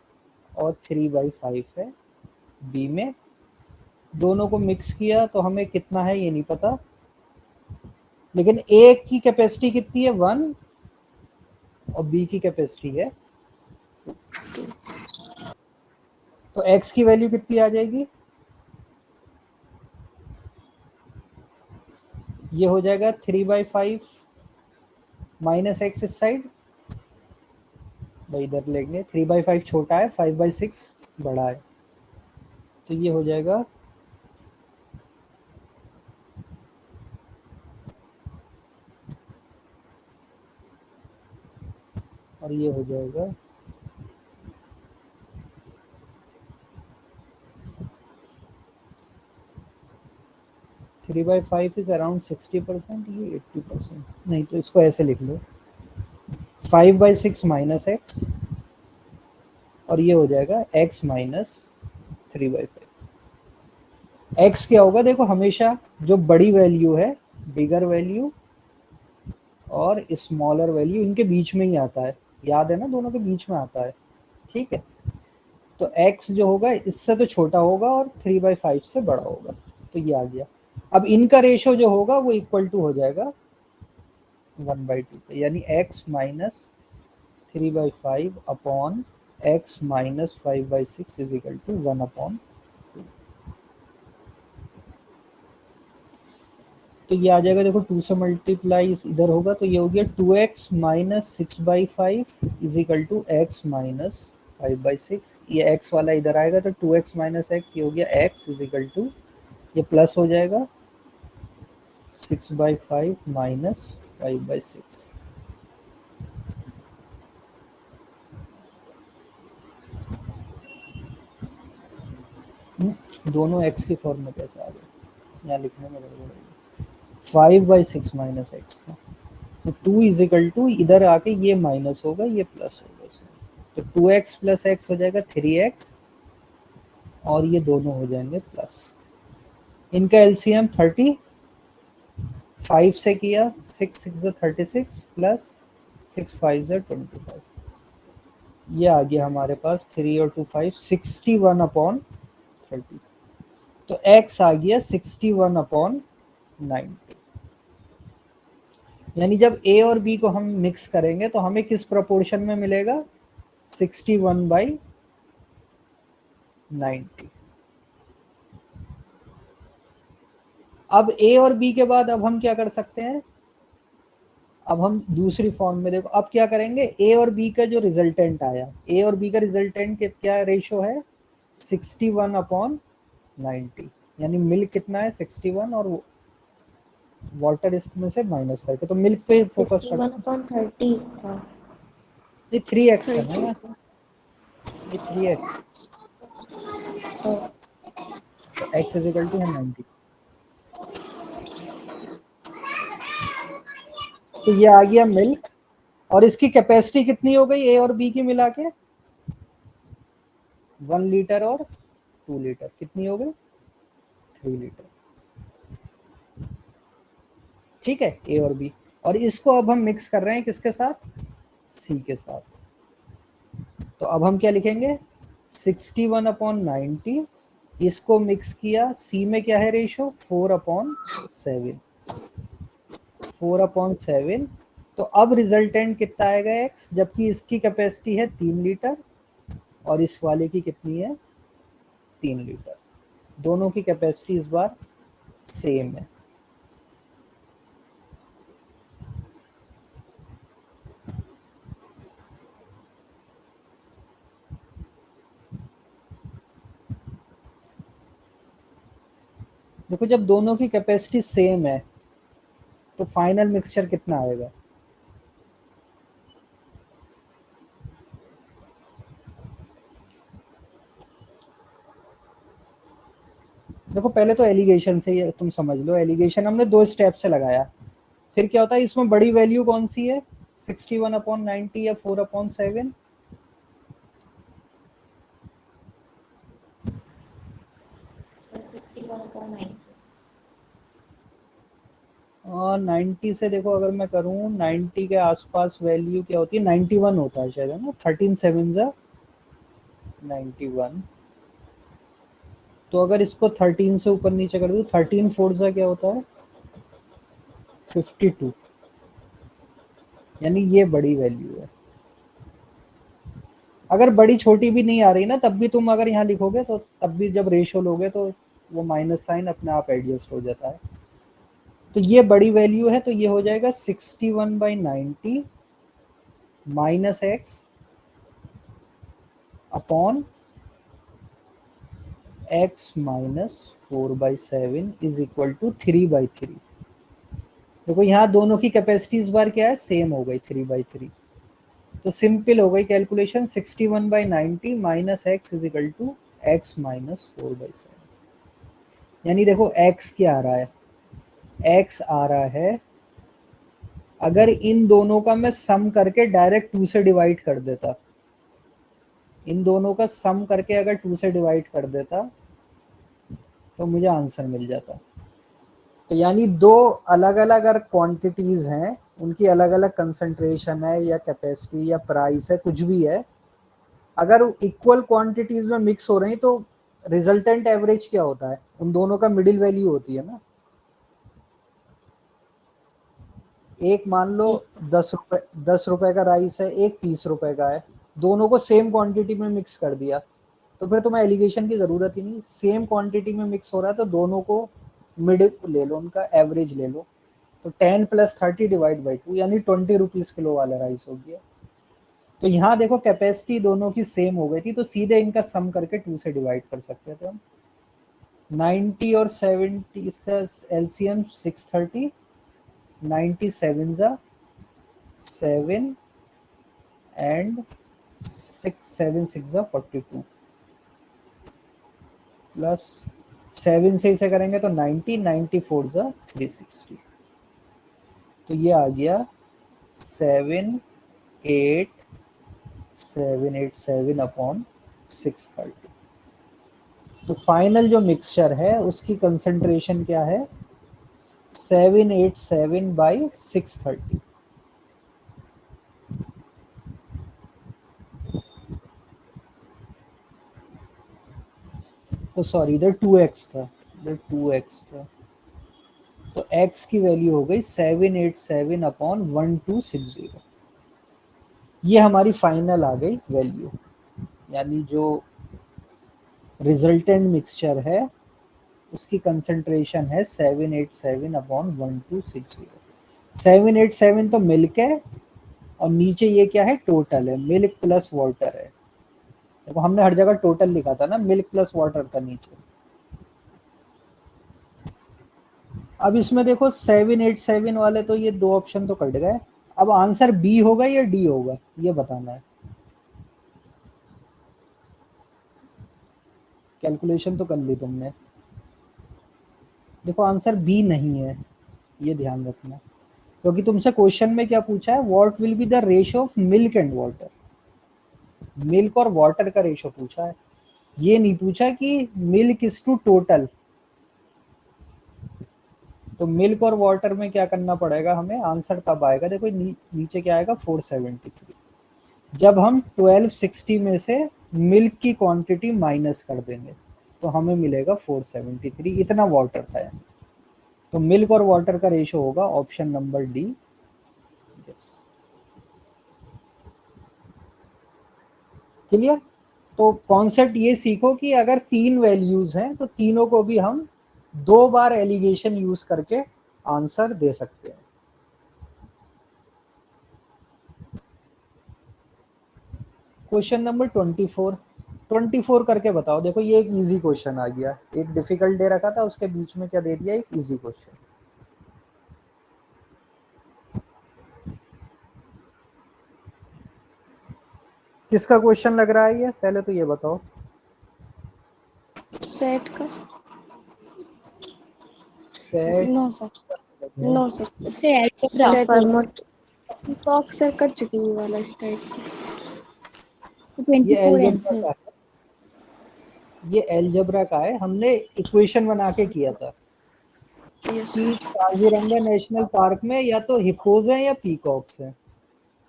और 3/5 है बी में। दोनों को मिक्स किया तो हमें कितना है ये नहीं पता, लेकिन ए की कैपेसिटी कितनी है? 1, और बी की कैपेसिटी है। तो एक्स की वैल्यू कितनी आ जाएगी? ये हो जाएगा 3/5 माइनस एक्स इस साइड। भाई इधर लेंगे, 3/5 छोटा है, 5/6 बड़ा है। तो ये हो जाएगा 3/5 इज अराउंड 60%, ये 80%। नहीं तो इसको ऐसे लिख लो, 5/6 माइनस एक्स, और ये हो जाएगा x माइनस 3/5। एक्स क्या होगा, देखो हमेशा जो बड़ी वैल्यू है, बिगर वैल्यू और स्मॉलर वैल्यू इनके बीच में ही आता है। याद है ना, दोनों के बीच में आता है। ठीक है, तो x जो होगा इससे तो छोटा होगा और 3/5 से बड़ा होगा। तो ये आ गया। अब इनका रेशो जो होगा वो इक्वल टू हो जाएगा 1/2 पे, यानी x minus 3/5 upon x minus 5/6 is equal to 1/2। तो तो ये आ जाएगा, देखो 2 से मल्टीप्लाई इधर होगा तो ये हो गया 2x minus 6/5 is equal to x minus 5/6। ये x वाला इधर आएगा तो 2x माइनस x, ये हो गया x इज इक्वल टू, ये प्लस हो जाएगा 6/5 माइनस 5/6। दोनों x की फॉर्म में कैसे आ गए, यहाँ लिखने में गड़बड़ है। 5/6 माइनस एक्स का, तो 2 इज इक्वल टू, इधर आके ये माइनस होगा ये प्लस होगा इसमें, तो 2x प्लस एक्स हो जाएगा 3x, और ये दोनों हो जाएंगे प्लस। इनका एलसीएम 35 से किया, 6 6 36 प्लस 6 5 25, ये आ गया हमारे पास 3 और 2 5, 61/30। तो x आ गया 61/90। यानी जब a और b को हम मिक्स करेंगे तो हमें किस प्रोपोर्शन में मिलेगा, 61/90। अब a और b के बाद अब हम क्या कर सकते हैं, अब हम दूसरी फॉर्म में देखो, अब क्या करेंगे, a और b का जो रिजल्टेंट आया, a और b का रिजल्टेंट क्या रेशो है, 61/90। यानी मिल्क कितना है 61 और वाटर इसमें से माइनस करके, तो मिल्क पे फोकस करते हैं। 61/30 था। ये 3x है ना, ये 3x, तो x इज इक्वल टू है 90। तो ये आ गया मिल्क, और इसकी कैपेसिटी कितनी हो गई a और b की मिला के, 1 लीटर और 2 लीटर, कितनी हो गई, 3 लीटर। ठीक है, ए और बी, और इसको अब हम मिक्स कर रहे हैं किसके साथ, सी के साथ। तो अब हम क्या लिखेंगे, 61/90, इसको मिक्स किया, सी में क्या है रेशो, 4/7, 4/7। तो अब रिजल्टेंट कितना आएगा एक्स, जबकि इसकी कैपेसिटी है 3 लीटर और इस वाले की कितनी है, 3 लीटर। दोनों की कैपेसिटी इस बार सेम है। देखो जब दोनों की कैपेसिटी सेम है तो फाइनल मिक्सचर कितना आएगा, देखो पहले तो एलिगेशन से ही तुम समझ लो, एलिगेशन हमने 2 स्टेप से लगाया। फिर क्या होता है, इसमें बड़ी वैल्यू कौन सी है, 61/90 या 4/7, और 90 से देखो अगर मैं करूँ 90 के आसपास वैल्यू क्या होती है, 91 होता है शायद, है ना, 13 7 91। तो अगर इसको 13 से ऊपर नीचे कर दूँ, 13 4 क्या होता है, 52, यानी ये बड़ी वैल्यू है। अगर बड़ी छोटी भी नहीं आ रही ना, तब भी तुम अगर यहाँ लिखोगे तो तब भी जब रेशो लोगे तो वो माइनस साइन अपने आप एडजस्ट हो जाता है। तो ये बड़ी वैल्यू है, तो ये हो जाएगा 61/90 minus x upon x minus 4/7 is equal to 3/3। देखो यहाँ दोनों की कैपेसिटी इस बार क्या है, सेम हो गई 3/3। तो सिंपल हो गई calculation, 61/90 minus x is equal to x minus 4/7। यानी देखो x क्या आ रहा है, x आ रहा है, अगर इन दोनों का मैं सम करके डायरेक्ट 2 से डिवाइड कर देता, इन दोनों का सम करके अगर 2 से डिवाइड कर देता तो मुझे आंसर मिल जाता। तो यानी दो अलग अलग अगर क्वांटिटीज हैं, उनकी अलग अलग कंसंट्रेशन है या कैपेसिटी या प्राइस है, कुछ भी है, अगर इक्वल क्वांटिटीज में मिक्स हो रही हैं तो रिजल्टेंट एवरेज क्या होता है, उन दोनों का मिडिल वैल्यू होती है ना। एक मान लो 10 रुपए का राइस है, एक 30 रुपए का है, दोनों को सेम क्वांटिटी में मिक्स कर दिया, तो फिर तुम्हें एलिगेशन की जरूरत ही नहीं, सेम क्वांटिटी में मिक्स हो रहा है तो दोनों को मिड ले लो, उनका एवरेज ले लो, तो 10 + 30 डिवाइड बाई 2 यानी 20 रुपीज किलो वाला राइस हो गया। तो यहाँ देखो कैपेसिटी दोनों की सेम हो गई थी, तो सीधे इनका सम करके 2 से डिवाइड कर सकते थे हम। 90 और 70, इसका एलसीएम 630, 97 जा 7 एंड 6 जा 42 प्लस 7 से इसे करेंगे तो 90, 94 जा 360, तो ये आ गया 78787 अपॉन 630। तो फाइनल जो मिक्सचर है उसकी कंसंट्रेशन क्या है, 787/630। तो सॉरी, इधर 2x था, इधर 2x था, तो x की वैल्यू हो गई 787/1260। ये हमारी फाइनल आ गई वैल्यू, यानी जो रिजल्टेंट मिक्सचर है उसकी कंसंट्रेशन है 787/1260। 787 तो मिल्क है, और नीचे ये क्या है, टोटल है, मिल्क प्लस वाटर है। देखो हमने हर जगह टोटल लिखा था ना, मिल्क प्लस वाटर था नीचे। अब इसमें देखो 787 वाले तो ये दो ऑप्शन तो कट गए, अब आंसर बी होगा या डी होगा ये बताना है। कैलकुलेशन तो कर ली तुमने, देखो आंसर बी नहीं है, ये ध्यान रखना, क्योंकि तुमसे क्वेश्चन में क्या पूछा है, what will be the ratio of milk and water. Milk और वाटर का रेशियो पूछा है, ये नहीं पूछा कि मिल्क इज टू टोटल। तो मिल्क और वाटर में क्या करना पड़ेगा हमें, आंसर तब आएगा, देखो नीचे क्या आएगा 473, जब हम 1260 में से मिल्क की क्वांटिटी माइनस कर देंगे तो हमें मिलेगा 473, इतना वाटर था। तो मिल्क और वाटर का रेशियो होगा ऑप्शन नंबर डी। क्लियर। तो कॉन्सेप्ट ये सीखो कि अगर 3 वैल्यूज हैं तो तीनों को भी हम 2 बार एलिगेशन यूज करके आंसर दे सकते हैं। क्वेश्चन नंबर 24 करके बताओ। देखो ये एक इजी क्वेश्चन आ गया, एक डिफिकल्ट दे रखा था उसके बीच में क्या दे दिया, एक इजी क्वेश्चन। किसका क्वेश्चन लग रहा है ये, पहले तो ये बताओ। सेट का। Set no sir, no sir, algebra set box sir कर चुकी है वाला इस टाइप का। ये 24 एलजेब्रा आंसर। का है, ये एलजेब्रा का है, हमने इक्वेशन बना के किया था यस कि सर। काजीरंगा नेशनल पार्क में या तो हिप्पोज हैं या पीकॉक्स हैं।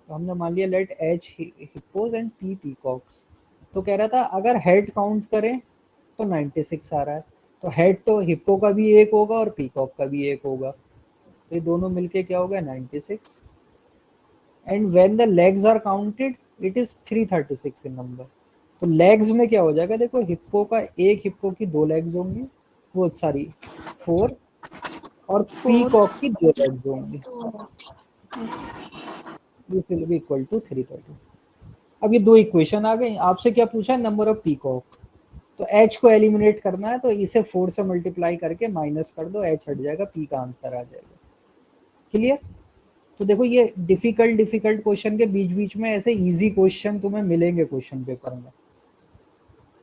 तो हमने मान लिया let H hippos and P peacocks. तो कह रहा था अगर हेड काउंट करें तो 96 आ रहा है, तो हेड तो हिप्पो का भी एक होगा और पीकॉक का भी एक होगा, तो ये दोनों मिलके क्या होगा 96। And when the legs are counted it is 336 in number. तो लेग्स में क्या हो जाएगा, देखो हिप्पो का एक हिप्पो की 2 लेग्स होंगी, वो सॉरी 4, और पीकॉक की 2 लेग्स होंगी, this will be equal to 330। अब ये दो इक्वेशन आ गई, आपसे क्या पूछा, नंबर ऑफ पीकॉक। तो h को एलिमिनेट करना है तो इसे 4 से मल्टीप्लाई करके माइनस कर दो, h हट जाएगा, p का आंसर आ जाएगा। क्लियर। तो देखो ये डिफिकल्ट क्वेश्चन के बीच बीच में ऐसे इजी क्वेश्चन तुम्हें मिलेंगे क्वेश्चन पेपर में।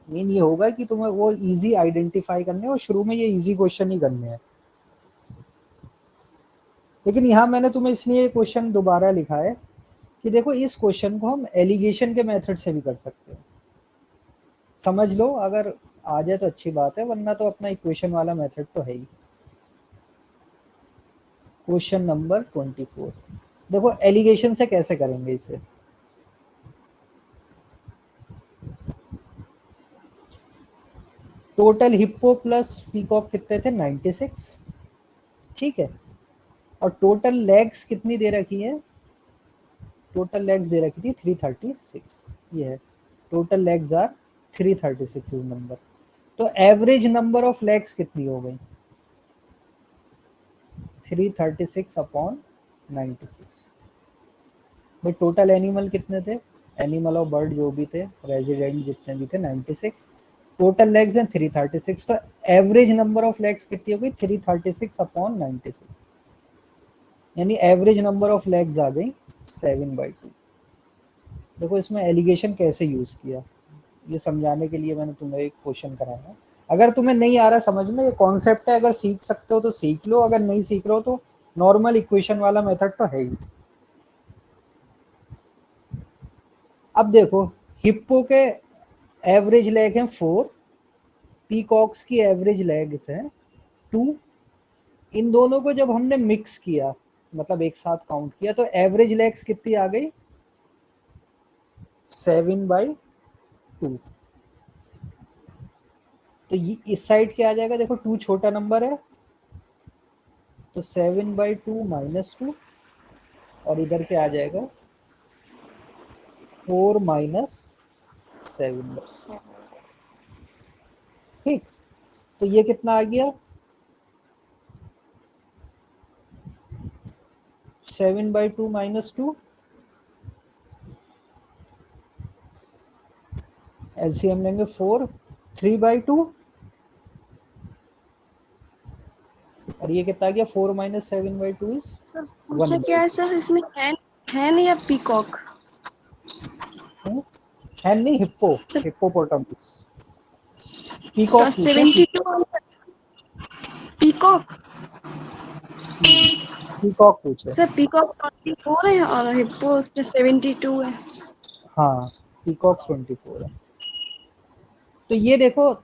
मेन ये होगा कि तुम्हें वो इजी आइडेंटिफाई करने और शुरू में ये इजी क्वेश्चन ही करने हैं। लेकिन यहाँ मैंने तुम्हें इसलिए क्वेश्चन दोबारा लिखा है कि देखो इस क्वेश्चन को हम एलिगेशन के मेथड से भी कर सकते हैं, समझ लो, अगर आ जाए तो अच्छी बात है, वरना तो अपना इक्वेशन वाला मेथड तो है ही। क्वेश्चन नंबर 24, देखो एलिगेशन से कैसे करेंगे इसे। टोटल हिप्पो प्लस पीकॉक कितने थे, 96, ठीक है, और टोटल लेग्स कितनी दे रखी है, टोटल लेग्स दे रखी थी 336, ये है, total legs are 336 is number. तो एवरेज नंबर ऑफ लेग्स कितनी हो गई, 336 अपॉन 96। भाई टोटल एनिमल कितने थे, एनिमल और बर्ड जो भी थे, रेजिडेंट जितने भी थे 96, टोटल लेग्स हैं 336, तो एवरेज नंबर ऑफ लेग्स कितनी हो गई 336 अपॉन 96, यानी एवरेज नंबर ऑफ लेग्स आ गई 7/2। देखो इसमें एलिगेशन कैसे यूज किया, ये समझाने के लिए मैंने तुम्हें एक क्वेश्चन कराया। अगर तुम्हें नहीं आ रहा समझ में, ये कॉन्सेप्ट है, अगर सीख सकते हो तो सीख लो, अगर नहीं सीख रहे हो तो नॉर्मल इक्वेशन वाला मेथड तो है ही। अब देखो हिप्पो के एवरेज लेग हैं 4, पीकॉक्स की एवरेज लेग्स हैं 2। इन दोनों को जब हमने मिक्स किया, मतलब एक साथ काउंट किया, तो एवरेज लेग्स कितनी आ गई 7/2। तो ये इस साइड क्या आ जाएगा, देखो 2 छोटा नंबर है तो 7/2 -2, और इधर क्या आ जाएगा 4 - 7। ठीक, तो ये कितना आ गया 7/2 -2, एलसीएम लेंगे 4, 3/2, और ये कितना आ गया 4 - 7/2 इज सर पूछा क्या है 1/2। सर इसमें, हैन या पीकॉक? है नहीं, हिप्पो, सर हिप्पोपोटामस। पीकॉक पूछा, 72 पीकॉक। पीकॉक पूछा। सर पीकॉक 24 है और हिप्पो 72 है। हाँ, पीकॉक 24 है। तो ये देखो,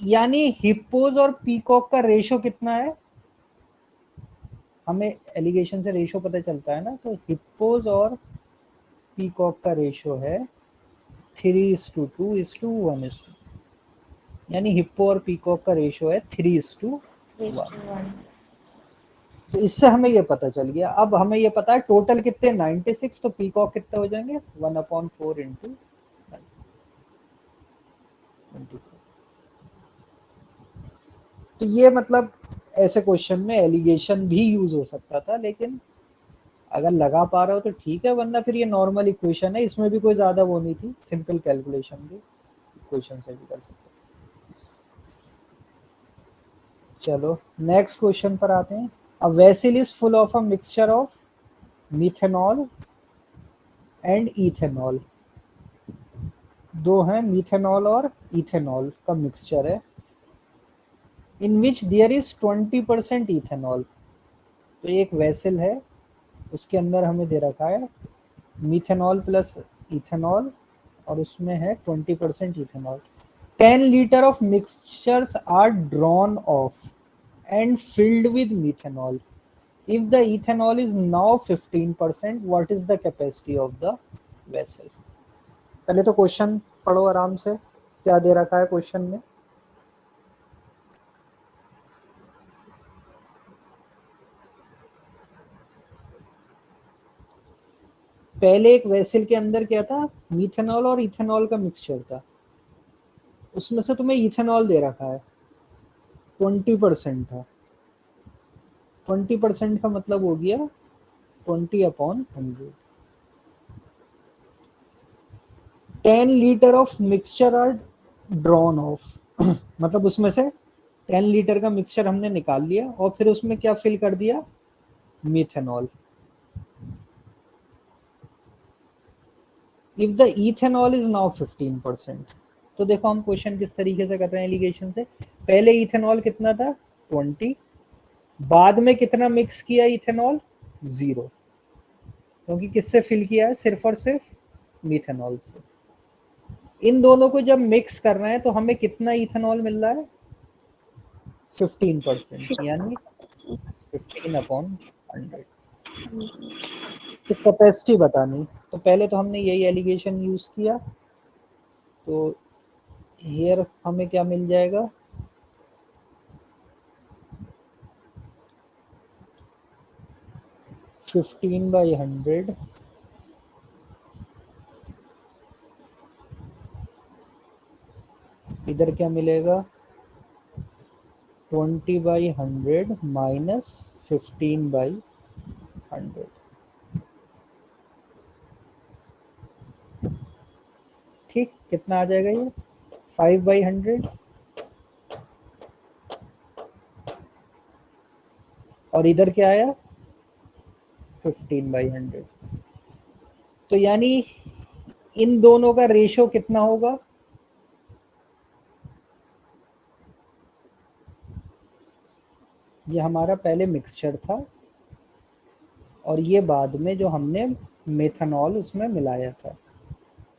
यानी हिप्पोज और पीकॉक का रेशो कितना है, हमें एलिगेशन से रेशो पता चलता है ना, तो हिप्पोज और पीकॉक का रेशो है 3:2:1, यानी हिप्पो और पीकॉक का रेशो है 3:1। तो इससे हमें ये पता चल गया। अब हमें ये पता है टोटल कितने 96, तो पीकॉक कितने हो जाएंगे 1/4 इंटू 24। तो ये मतलब ऐसे क्वेश्चन में एलिगेशन भी यूज हो सकता था, लेकिन अगर लगा पा रहे हो तो ठीक है, वरना फिर ये नॉर्मल इक्वेशन है, इसमें भी कोई ज्यादा वो नहीं थी, सिंपल कैलकुलेशन भी इक्वेशन से भी कर सकते। चलो नेक्स्ट क्वेश्चन पर आते हैं। A vessel is full of a mixture of methanol and ethanol. दो हैं, मिथेनॉल और इथेनॉल का मिक्सचर है, इन विच देयर इज 20% इथेनॉल। तो एक वेसल है, उसके अंदर हमें दे रखा है मिथेनॉल प्लस इथेनॉल, और उसमें है 20% ethanol. 10 litre of mixtures are drawn off and filled with methanol. If the ethanol is now 15%, what is the capacity of the vessel? पहले तो क्वेश्चन पढ़ो आराम से, क्या दे रखा है क्वेश्चन में। पहले एक वेसल के अंदर क्या था, मिथेनॉल और इथेनॉल का मिक्सचर था, उसमें से तुम्हें इथेनॉल दे रखा है 20% था। 20% का मतलब हो गया 20/100। 10 litre of mixture are drawn off, मतलब उसमें से 10 लीटर का मिक्सचर हमने निकाल लिया और फिर उसमें क्या फिल कर दिया, methanol. If the ethanol is now 15%, तो देखो हम क्वेश्चन किस तरीके से कर रहे हैं एलिगेशन से। पहले इथेनॉल कितना था 20, बाद में कितना मिक्स किया इथेनॉल 0, क्योंकि किससे फिल किया है, सिर्फ और सिर्फ मिथेनॉल से। इन दोनों को जब मिक्स करना है तो हमें कितना इथेनॉल मिल रहा है 15%, यानी 15/100। तो कैपेसिटी बतानी, तो पहले तो हमने यही एलिगेशन यूज किया, तो हियर हमें क्या मिल जाएगा 15/100 इधर क्या मिलेगा 20/100 - 15/100। ठीक, कितना आ जाएगा ये? 5/100। और इधर क्या आया? 15/100। तो यानी इन दोनों का रेशो कितना होगा? ये हमारा पहले मिक्सचर था और ये बाद में जो हमने मेथनॉल उसमें मिलाया था।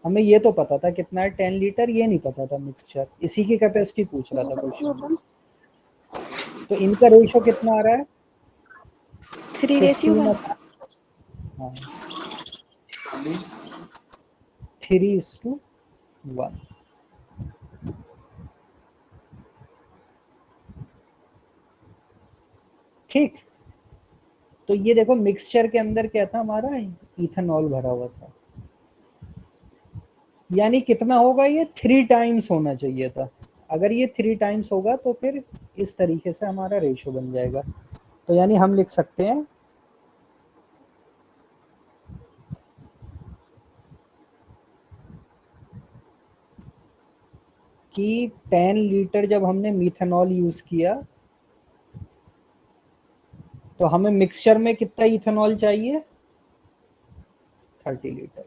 हमें ये तो पता था कितना है, 10 लीटर, ये नहीं पता था मिक्सचर। इसी की कैपेसिटी पूछ रहा था क्वेश्चन। तो इनका रेशो कितना आ रहा है? 3:1। हाँ, 3:1। ठीक, तो ये देखो मिक्सचर के अंदर क्या था हमारा? इथेनॉल भरा हुआ था। यानी कितना होगा ये? 3 टाइम्स होना चाहिए था। अगर ये 3 टाइम्स होगा तो फिर इस तरीके से हमारा रेशो बन जाएगा। तो यानी हम लिख सकते हैं कि 10 लीटर जब हमने मिथेनॉल यूज किया तो हमें मिक्सचर में कितना इथेनॉल चाहिए? 30 लीटर।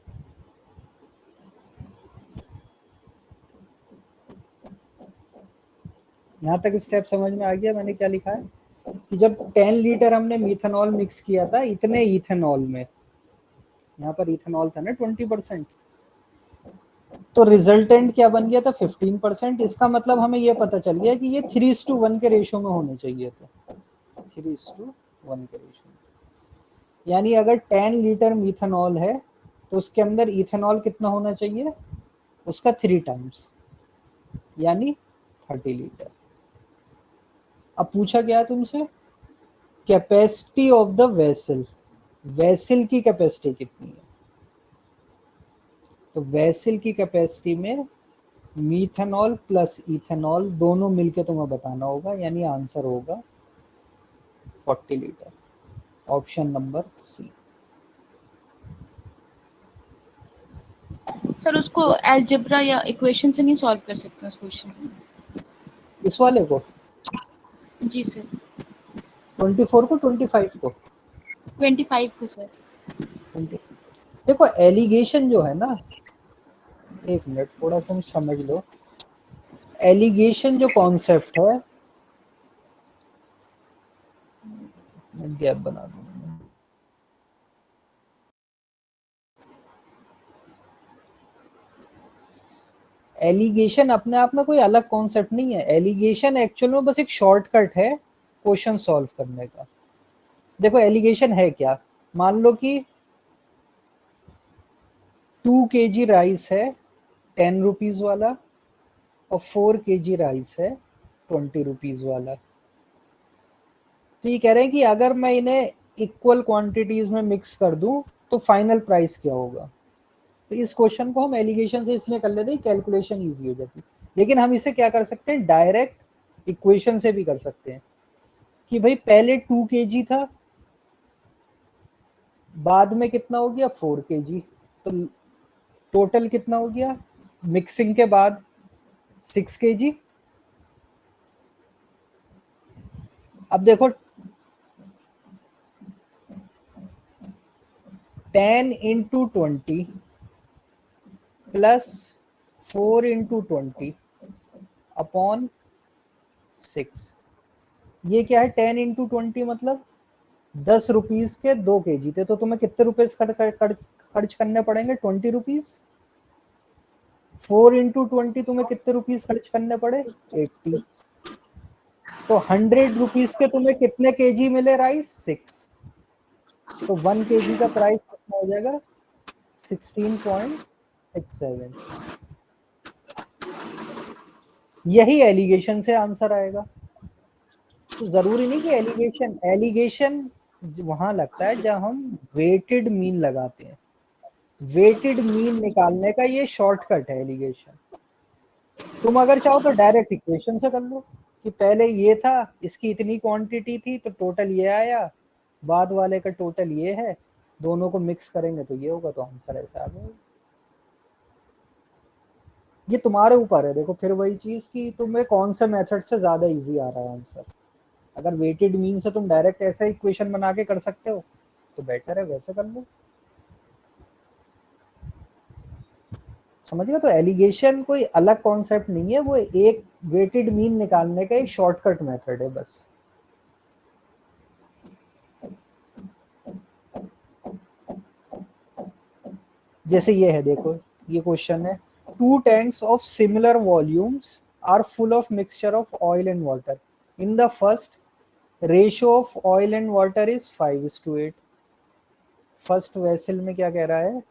यहाँ तक स्टेप समझ में आ गया मैंने क्या लिखा है? कि जब 10 लीटर हमने मिथेनॉल मिक्स किया था इतने इथेनॉल में, यहाँ पर इथेनॉल था ना 20%, तो रिजल्टेंट क्या बन गया था? 15%। इसका मतलब हमें यह पता चल गया कि ये 3:1 के रेशो में होने चाहिए थे। 3:1 के रेशो में। यानी अगर 10 लीटर मिथेनॉल है तो उसके अंदर इथेनॉल कितना होना चाहिए? उसका 3 टाइम्स, यानी 30 लीटर। अब पूछा गया तुमसे capacity of the vessel. Vessel की कैपेसिटी कितनी है? तो वेसल की कैपेसिटी में मीथेनॉल प्लस इथेनॉल दोनों मिलके तुम्हें बताना होगा, यानी आंसर होगा 40 litre. Option number C. Sir उसको अलजेब्रा या इक्वेशन से नहीं सॉल्व कर सकते उस क्वेश्चन को? इस वाले को जी सर। 24 को 25 को 25 को सर। 20। देखो एलिगेशन जो है ना, एक मिनट थोड़ा तुम समझ लो। एलिगेशन जो कॉन्सेप्ट है, गैप बना दूंगा। एलिगेशन अपने आप में कोई अलग कॉन्सेप्ट नहीं है। एलिगेशन एक्चुअल में बस एक शॉर्टकट है क्वेश्चन सॉल्व करने का। देखो एलिगेशन है क्या? मान लो कि 2 kg राइस है 10 रुपीज वाला और 4 kg राइस है 20 रुपीज वाला। तो ये कह रहे हैं कि अगर मैं इन्हें इक्वल क्वांटिटीज में मिक्स कर दूं तो फाइनल प्राइस क्या होगा? तो इस क्वेश्चन को हम एलिगेशन से इसलिए कर लेते हैं, कैलकुलेशन इजी हो जाती। लेकिन हम इसे क्या कर सकते हैं? डायरेक्ट इक्वेशन से भी कर सकते हैं कि भाई पहले 2 kg था, बाद में कितना हो गया? 4 kg। तो टोटल कितना हो गया मिक्सिंग के बाद? 6 kg। अब देखो 10 इंटू 20 प्लस 4 इंटू 20 अपॉन 6। ये क्या है? 10 इंटू 20 मतलब 10 रुपीज के 2 kg थे, तो तुम्हें कितने रुपीज खर्च करने पड़ेंगे? 20 रुपीज। 4 इंटू 20 तुम्हें कितने रुपीज खर्च करने पड़े? 80। तो 100 रुपीज के तुम्हें कितने केजी मिले राइस? 6। तो 1 kg का प्राइस कितना हो जाएगा? 16.67। यही एलिगेशन से आंसर आएगा। तो जरूरी नहीं कि एलिगेशन वहां लगता है जब हम वेटेड मीन लगाते हैं। वेटेड मीन निकालने का ये शॉर्टकट है एलिगेशन। तुम अगर चाहो तो डायरेक्ट इक्वेशन से कर लो कि पहले ये था, इसकी इतनी क्वांटिटी थी तो टोटल ये आया, बाद वाले का टोटल ये है, दोनों को मिक्स करेंगे तो ये होगा, तो आंसर ऐसा आ जाएगा। ये तुम्हारे ऊपर है, देखो फिर वही चीज कि तुम्हें कौन से मेथड से ज्यादा इजी आ रहा है आंसर। अगर वेटेड मीन से तुम डायरेक्ट ऐसा इक्वेशन बना के कर सकते हो तो बेटर है, वैसे कर लो। समझ गए? तो एलिगेशन कोई अलग कॉन्सेप्ट नहीं है, वो एक वेटेड मीन निकालने का एक शॉर्टकट मेथड है बस। जैसे ये है, देखो ये क्वेश्चन है, two tanks of similar volumes are full of mixture of oil and water. In the first ratio of oil and water is 5:8। First vessel में क्या कह रहा है,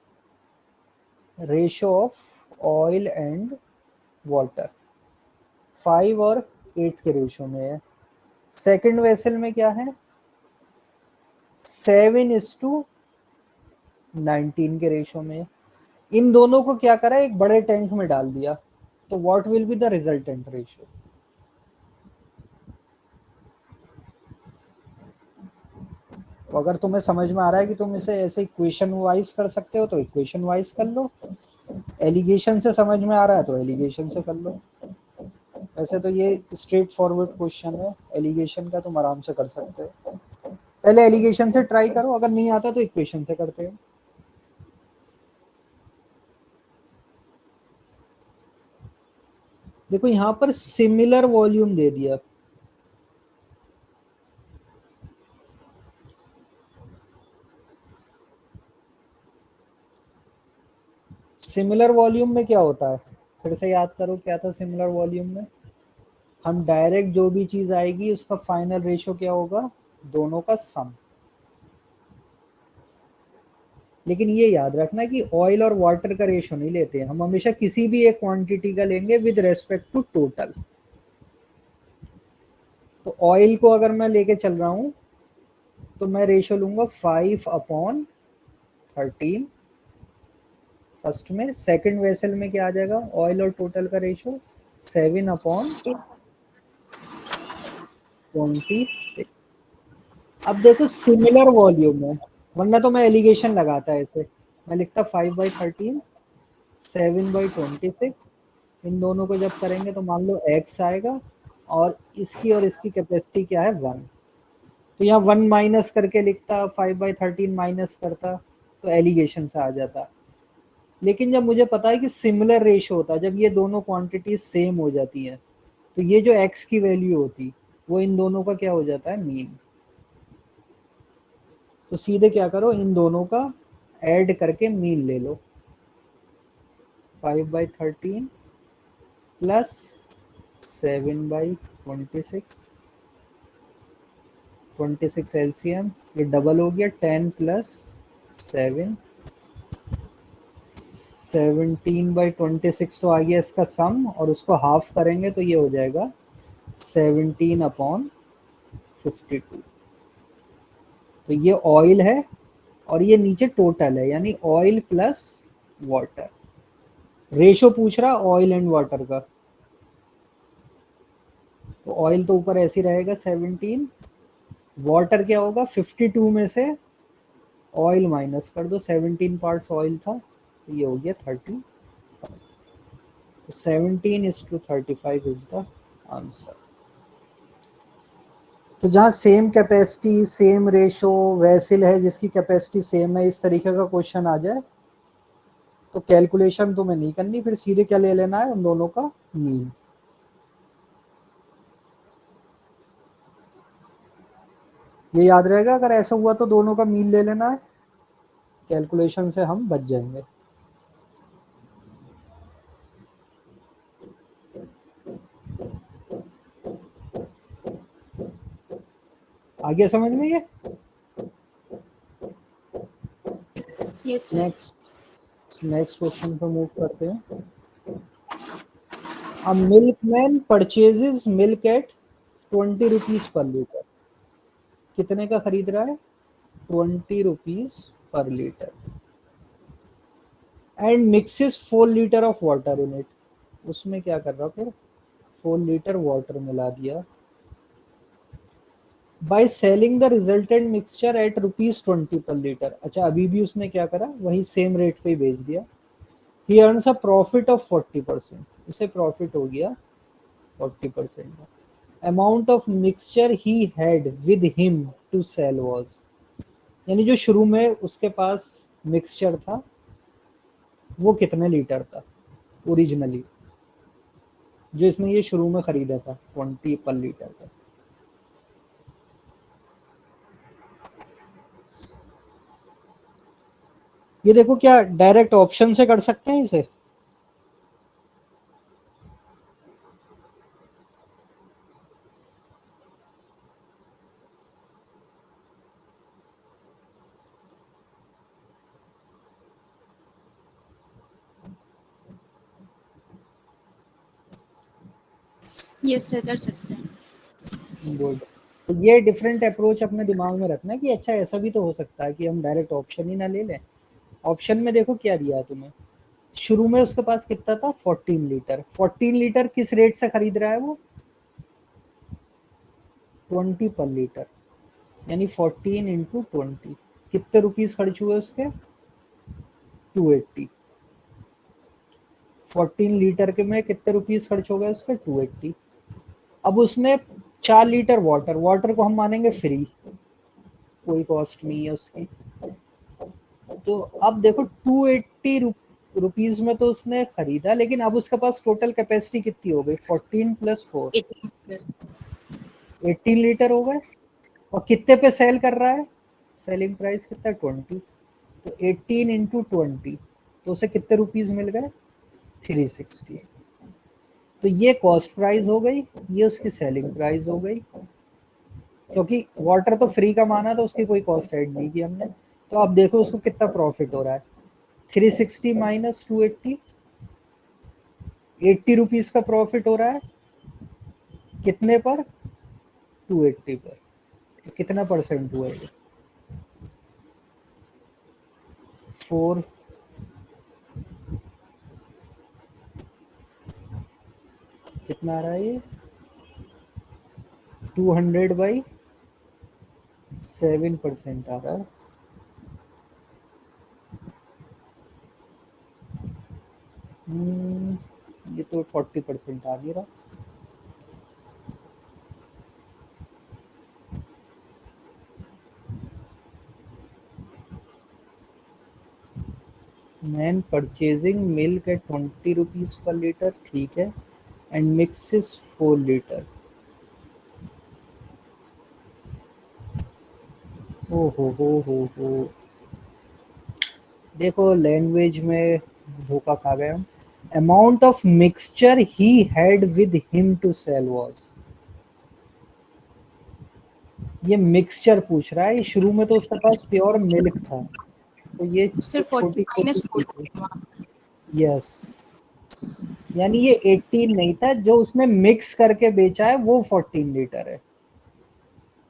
ratio of oil and water 5 और 8 के रेशियो में है। सेकंड वेसल में क्या है, 7:19 के रेशियो में। इन दोनों को क्या करा, एक बड़े टैंक में डाल दिया, तो what will be the resultant ratio. तो अगर तुम्हें समझ में आ रहा है कि तुम इसे ऐसे इक्वेशन वाइज कर सकते हो तो इक्वेशन वाइज कर लो, एलिगेशन से समझ में आ रहा है तो एलिगेशन से कर लो। वैसे तो ये स्ट्रेट फॉरवर्ड क्वेश्चन है, एलिगेशन का तुम आराम से कर सकते हो। पहले एलिगेशन से ट्राई करो, अगर नहीं आता तो इक्वेशन से करते हो। देखो यहाँ पर सिमिलर वॉल्यूम दे दिया, सिमिलर वॉल्यूम में क्या होता है, फिर से याद करो क्या था सिमिलर वॉल्यूम में। हम डायरेक्ट जो भी चीज आएगी उसका फाइनल रेशियो क्या होगा, दोनों का सम। लेकिन ये याद रखना कि ऑयल और वाटर का रेशियो नहीं लेते हैं हम, हमेशा किसी भी एक क्वांटिटी का लेंगे विद रेस्पेक्ट टू टोटल। तो ऑयल को अगर मैं लेके चल रहा हूं तो मैं रेशियो लूंगा 5/13 फर्स्ट में। सेकंड वेसल में क्या आ जाएगा, ऑयल और टोटल का रेशियो 7/26। अब देखो सिमिलर वॉल्यूम है, वरना तो मैं एलिगेशन लगाता है ऐसे, मैं लिखता 5/13 7/26। इन दोनों को जब करेंगे तो मान लो x आएगा, और इसकी कैपेसिटी क्या है 1, तो यहाँ 1 माइनस करके लिखता, 5/13 माइनस करता तो एलिगेशन से आ जाता। लेकिन जब मुझे पता है कि सिमिलर रेशियो होता है, जब ये दोनों क्वांटिटी सेम हो जाती हैं, तो ये जो x की वैल्यू होती वो इन दोनों का क्या हो जाता है, मीन। तो सीधे क्या करो, इन दोनों का ऐड करके मीन ले लो, 5/13 प्लस 7/26, 26 एलसीएम, ये डबल हो गया, 10 प्लस 7, 17/26 तो आ गया इसका सम, और उसको हाफ करेंगे तो ये हो जाएगा 17/52। तो ये ऑयल है और ये नीचे टोटल है, यानी ऑयल प्लस वाटर। रेशो पूछ रहा ऑयल एंड वाटर का, तो ऑयल तो ऊपर ऐसे रहेगा 17, वाटर क्या होगा 52 में से ऑयल माइनस कर दो, 17 पार्ट्स ऑयल था तो ये हो गया 30। 17:35 इज द आंसर। तो जहाँ सेम कैपेसिटी सेम रेशो वैसिल है जिसकी कैपेसिटी सेम है, इस तरीके का क्वेश्चन आ जाए तो कैलकुलेशन तुम्हें नहीं करनी, फिर सीधे क्या ले लेना है, उन दोनों का मीन। ये याद रहेगा, अगर ऐसा हुआ तो दोनों का मीन ले लेना है, कैलकुलेशन से हम बच जाएंगे। आगे समझ में ये। Yes sir. नेक्स्ट क्वेश्चन पर मूव करते हैं। A milkman purchases milk at 20 rupees per liter। कितने का खरीद रहा है, 20 rupees पर litre. And mixes 4 litre of water in it. उसमें क्या कर रहा फिर 4 लीटर वाटर मिला दिया। By selling the resultant mixture eight ₹20 पर लीटर। अच्छा, अभी भी उसने क्या करा, वही सेम रेट पे ही बेच दिया। He earns a profit of 40%, उसे प्रॉफिट हो गया 40% का। Amount of mixture he had with him to sell was, यानी जो शुरू में उसके पास मिक्सचर था वो कितने लीटर था ओरिजिनली, जो इसने ये शुरू में खरीदा था 20 पर लीटर का। ये देखो, क्या डायरेक्ट ऑप्शन से कर सकते हैं इसे? यस सर, कर सकते हैं। गुड। तो ये डिफरेंट अप्रोच अपने दिमाग में रखना कि अच्छा ऐसा भी तो हो सकता है कि हम डायरेक्ट ऑप्शन ही ना ले लें। ऑप्शन में देखो क्या दिया है तुम्हें, शुरू में उसके पास कितना था 14 लीटर। 14 लीटर किस रेट से खरीद रहा है वो, 20 पर लीटर, यानी 14 इंटू 20, कितने रुपीस खर्च हुए उसके, 280। 14 लीटर के में कितने रुपीस खर्च हो गए उसके, 280। अब उसने 4 लीटर वाटर, वाटर को हम मानेंगे फ्री, कोई कॉस्ट नहीं है उसकी। तो अब देखो 280 रुपीज में तो उसने खरीदा, लेकिन अब उसके पास टोटल कैपेसिटी कितनी हो गई, 14 प्लस 4, 18 18 लीटर हो गए। और कितने पे सेल कर रहा है, सेलिंग प्राइस कितना, 20। तो 18 इंटू 20, तो उसे कितने रुपीज मिल गए, 360। तो ये कॉस्ट प्राइस हो गई, ये उसकी सेलिंग प्राइस हो गई, क्योंकि वाटर तो फ्री का माना तो उसकी कोई कॉस्ट ऐड नहीं की हमने। तो अब देखो उसको कितना प्रॉफिट हो रहा है, 360 माइनस 280, 80 रुपीज का प्रॉफिट हो रहा है, कितने पर, 280 पर। तो कितना परसेंट हुआ ये, 4, कितना आ रहा है ये, 200/7% आ रहा है। ये तो 40% आ नहीं रहा। Man purchasing milk eight 20 rupees per litre, ठीक है, एंड मिक्सिस 4 लीटर। ओ हो, देखो लैंग्वेज में धोखा खा गए हम। Amount of mixture he had with him to sell was, ये मिक्सचर पूछ रहा है, ये शुरू में तो उसके पास प्योर मिल्क था, तो ये सर, 40 छोटी छोटी माइनस चीज है। 4। यस, यानी ये 18 नहीं था, जो उसने मिक्स करके बेचा है वो 14 लीटर है,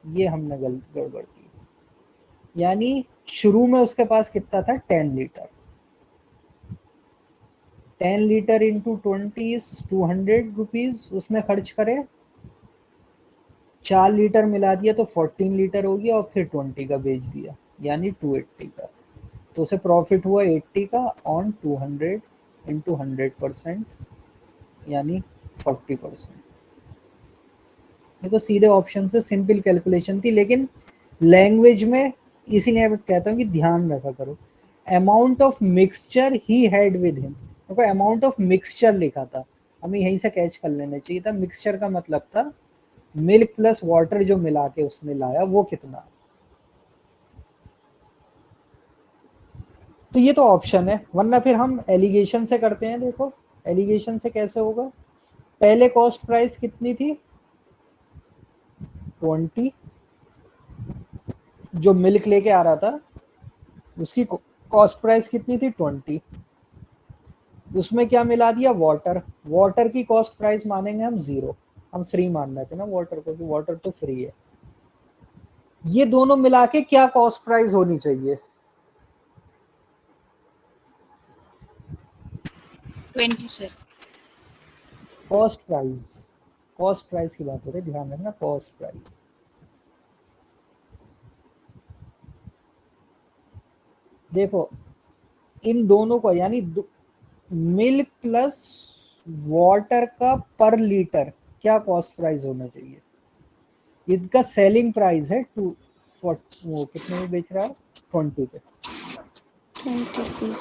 ये हमने गड़बड़ की। यानी शुरू में उसके पास कितना था, 10 litre. 10 litre into 20 is 200 rupees उसने खर्च करे, 4 लीटर मिला दिया तो 14 लीटर हो गया, और फिर 20 का बेच दिया, यानी 280 का। तो उसे प्रॉफिट हुआ 80 का ऑन 200 इंटू 100%, यानी 40%। ये तो सीधे ऑप्शन से सिंपल कैलकुलेशन थी, लेकिन लैंग्वेज में इसीलिए मैं कहता हूँ कि ध्यान रखा करो। Amount of mixture he had with him, देखो अमाउंट ऑफ मिक्सचर लिखा था, हमें यहीं से कैच कर लेना चाहिए था। मिक्सचर का मतलब था मिल्क प्लस वाटर जो मिला के उसने लाया वो कितना। तो ये तो ऑप्शन है, वरना फिर हम एलिगेशन से करते हैं। देखो एलिगेशन से कैसे होगा, पहले कॉस्ट प्राइस कितनी थी, 20, जो मिल्क लेके आ रहा था उसकी कॉस्ट प्राइस कितनी थी, 20। उसमें क्या मिला दिया, वाटर, वाटर की कॉस्ट प्राइस मानेंगे हम 0, हम फ्री मान रहे थे ना वाटर को, कि वाटर तो फ्री है। ये दोनों मिला के क्या कॉस्ट प्राइस होनी चाहिए, 20 sir. Cost price cost price की बात हो रही है, ध्यान रखना, कॉस्ट प्राइस। देखो इन दोनों को यानी मिल्क प्लस वाटर का पर लीटर क्या कॉस्ट प्राइस होना चाहिए। इनका सेलिंग प्राइस है वो कितने में बेच रहा है, 20 पे 20 रुपीज।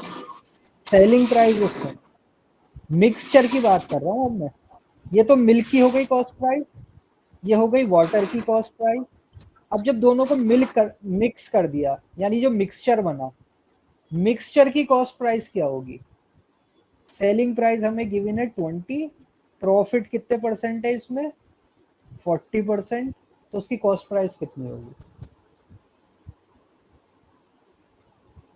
Selling price. इसमें मिक्सचर की बात कर रहा हूँ अब मैं। ये तो मिल्क की हो गई कॉस्ट प्राइस, ये हो गई वाटर की कॉस्ट प्राइस। अब जब दोनों को मिक्स कर दिया यानी जो मिक्सचर बना, मिक्सचर की कॉस्ट प्राइस क्या होगी। सेलिंग प्राइस हमें गिवन है 20, प्रॉफिट कितने परसेंट है इसमें, 40%, तो उसकी कॉस्ट प्राइस कितनी होगी।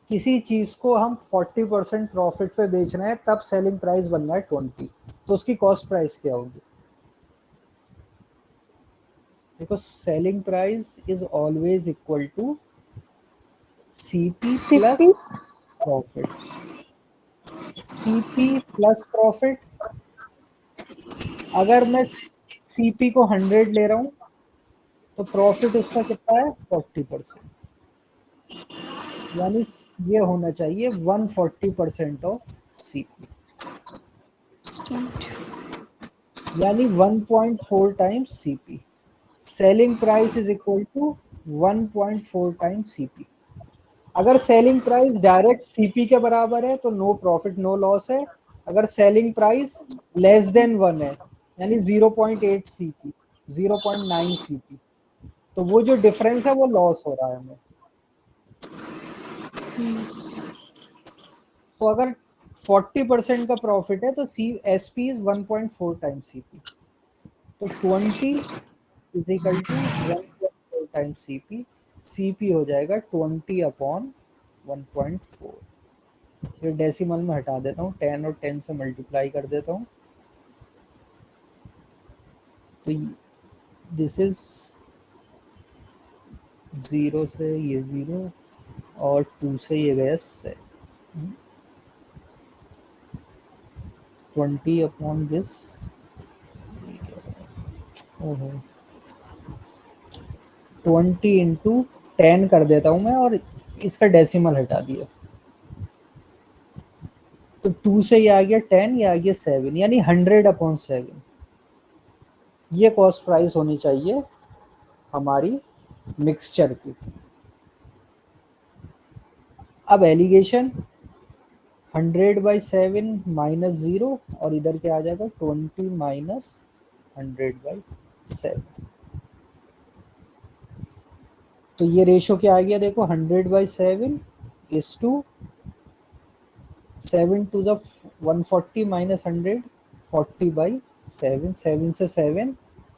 किसी चीज को हम 40% प्रॉफिट पे बेच रहे हैं तब सेलिंग प्राइस बन रहा है 20, तो उसकी कॉस्ट प्राइस क्या होगी। देखो selling price is always equal to CP plus 50। Profit. CP plus profit, अगर मैं सीपी को 100 ले रहा हूं तो प्रॉफिट उसका कितना है 40%, यानी ये होना चाहिए 140% ऑफ सीपी, यानी 1.4 times CP. Selling price is equal to 1.4 times CP. अगर सेलिंग प्राइस डायरेक्ट सीपी के बराबर है तो नो प्रॉफिट नो लॉस है। अगर सेलिंग प्राइस लेस देन 1 है यानी 0.8 सीपी, 0.9 सीपी, तो वो जो डिफरेंस है वो लॉस हो रहा है हमें। यस। तो अगर 40% का प्रॉफिट है तो S P is 1.4 times CP, तो 20 is equal to 1.4 times CP. CP हो जाएगा 20 अपॉन 1.4। फिर डेसिमल में हटा देता हूँ, 10 और 10 से मल्टीप्लाई कर देता हूँ, तो दिस इज 0 से ये 0 और 2 से ये गया 20 अपॉन दिस। ओहो 20 इंटू 10 कर देता हूँ मैं और इसका डेसिमल हटा दिया, तो 2 से ये आ गया 10, ये आ गया 7, यानी 100 अपॉन 7। ये कॉस्ट प्राइस होनी चाहिए हमारी मिक्सचर की। अब एलिगेशन 100/7 माइनस 0 और इधर क्या आ जाएगा 20 माइनस 100/7। तो ये रेशो क्या आ गया देखो 100/7 is to 7 to the 140 minus 100, 40/7, 7 से 7,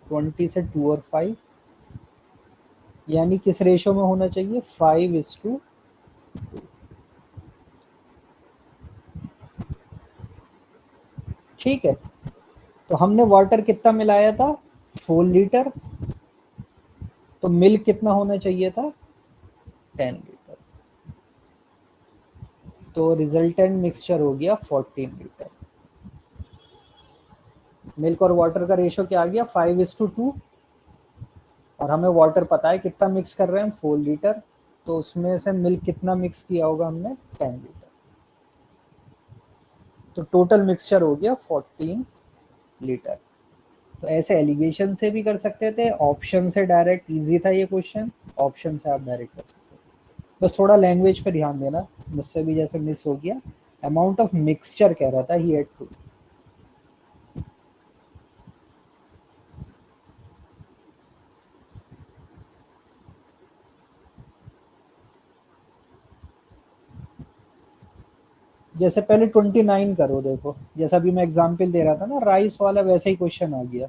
20 से 2 और 5, यानी किस रेशो में होना चाहिए 5:2। ठीक है, तो हमने वाटर कितना मिलाया था 4 लीटर, तो मिल्क कितना होना चाहिए था 10 लीटर, तो रिजल्टेंट मिक्सचर हो गया 14 लीटर। मिल्क और वाटर का रेशो क्या आ गया 5:2, और हमें वाटर पता है कितना मिक्स कर रहे हैं हम 4 लीटर, तो उसमें से मिल्क कितना मिक्स किया होगा हमने 10 लीटर, तो टोटल मिक्सचर हो गया 14 लीटर। तो ऐसे एलिगेशन से भी कर सकते थे, ऑप्शन से डायरेक्ट, इजी था ये क्वेश्चन, ऑप्शन से आप डायरेक्ट कर सकते थे। बस थोड़ा लैंग्वेज पे ध्यान देना, मुझसे भी जैसे मिस हो गया, अमाउंट ऑफ मिक्सचर कह रहा था ही हैड टू। जैसे पहले 29 करो, देखो जैसा भी मैं एग्जांपल दे रहा था ना राइस वाला, वैसे ही क्वेश्चन आ गया,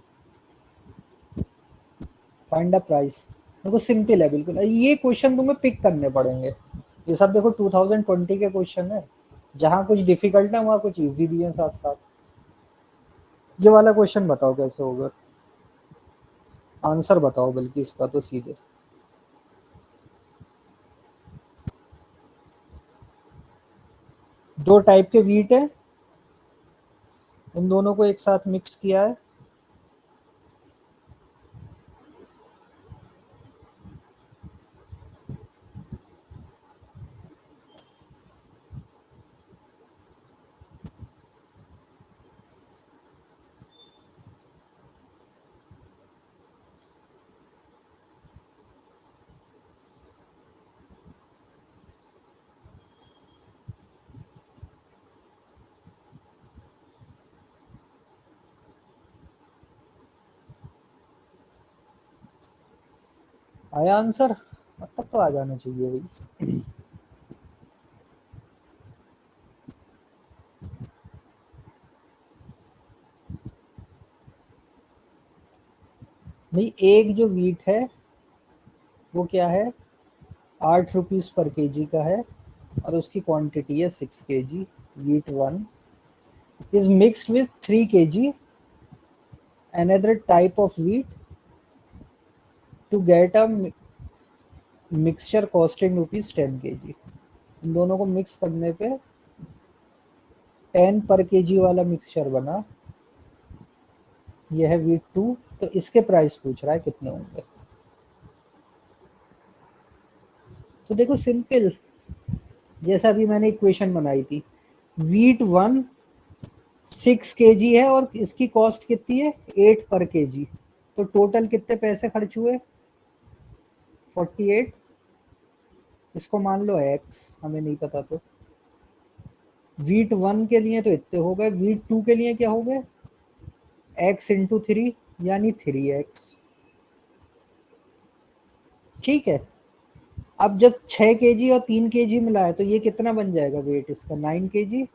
फाइंड द प्राइस। देखो सिंपल है बिल्कुल, ये क्वेश्चन तुम्हें पिक करने पड़ेंगे। ये सब देखो 2020 के क्वेश्चन है, जहाँ कुछ डिफिकल्ट है वहाँ कुछ इजी भी है साथ साथ। ये वाला क्वेश्चन बताओ कैसे होगा, आंसर बताओ बल्कि इसका तो सीधे। दो टाइप के वीट है, उन दोनों को एक साथ मिक्स किया है, आया आंसर? अब तक तो आ जाना चाहिए भाई। भाई एक जो वीट है वो क्या है, 8 रुपीज पर केजी का है और उसकी क्वांटिटी है 6 kg। Wheat 1 is mixed with 3 kg another type of wheat to get a mixture costing ₹10 kg। इन दोनों को मिक्स करने पे 10 पर केजी वाला मिक्सचर बना, यह है वीट 2। तो इसके प्राइस पूछ रहा है कितने होंगे। तो देखो सिंपल, जैसा अभी मैंने इक्वेशन बनाई थी, वीट 1 6 kg है और इसकी कॉस्ट कितनी है 8 पर केजी। तो टोटल कितने पैसे खर्च हुए 48। इसको मान लो x, हमें नहीं पता तो वीट 1 के लिए तो इतने हो गए, वीट 2 के लिए क्या हो गए x इंटू 3 यानी 3x। ठीक है, अब जब 6 kg और 3 kg मिला है तो ये कितना बन जाएगा वेट इसका 9 kg।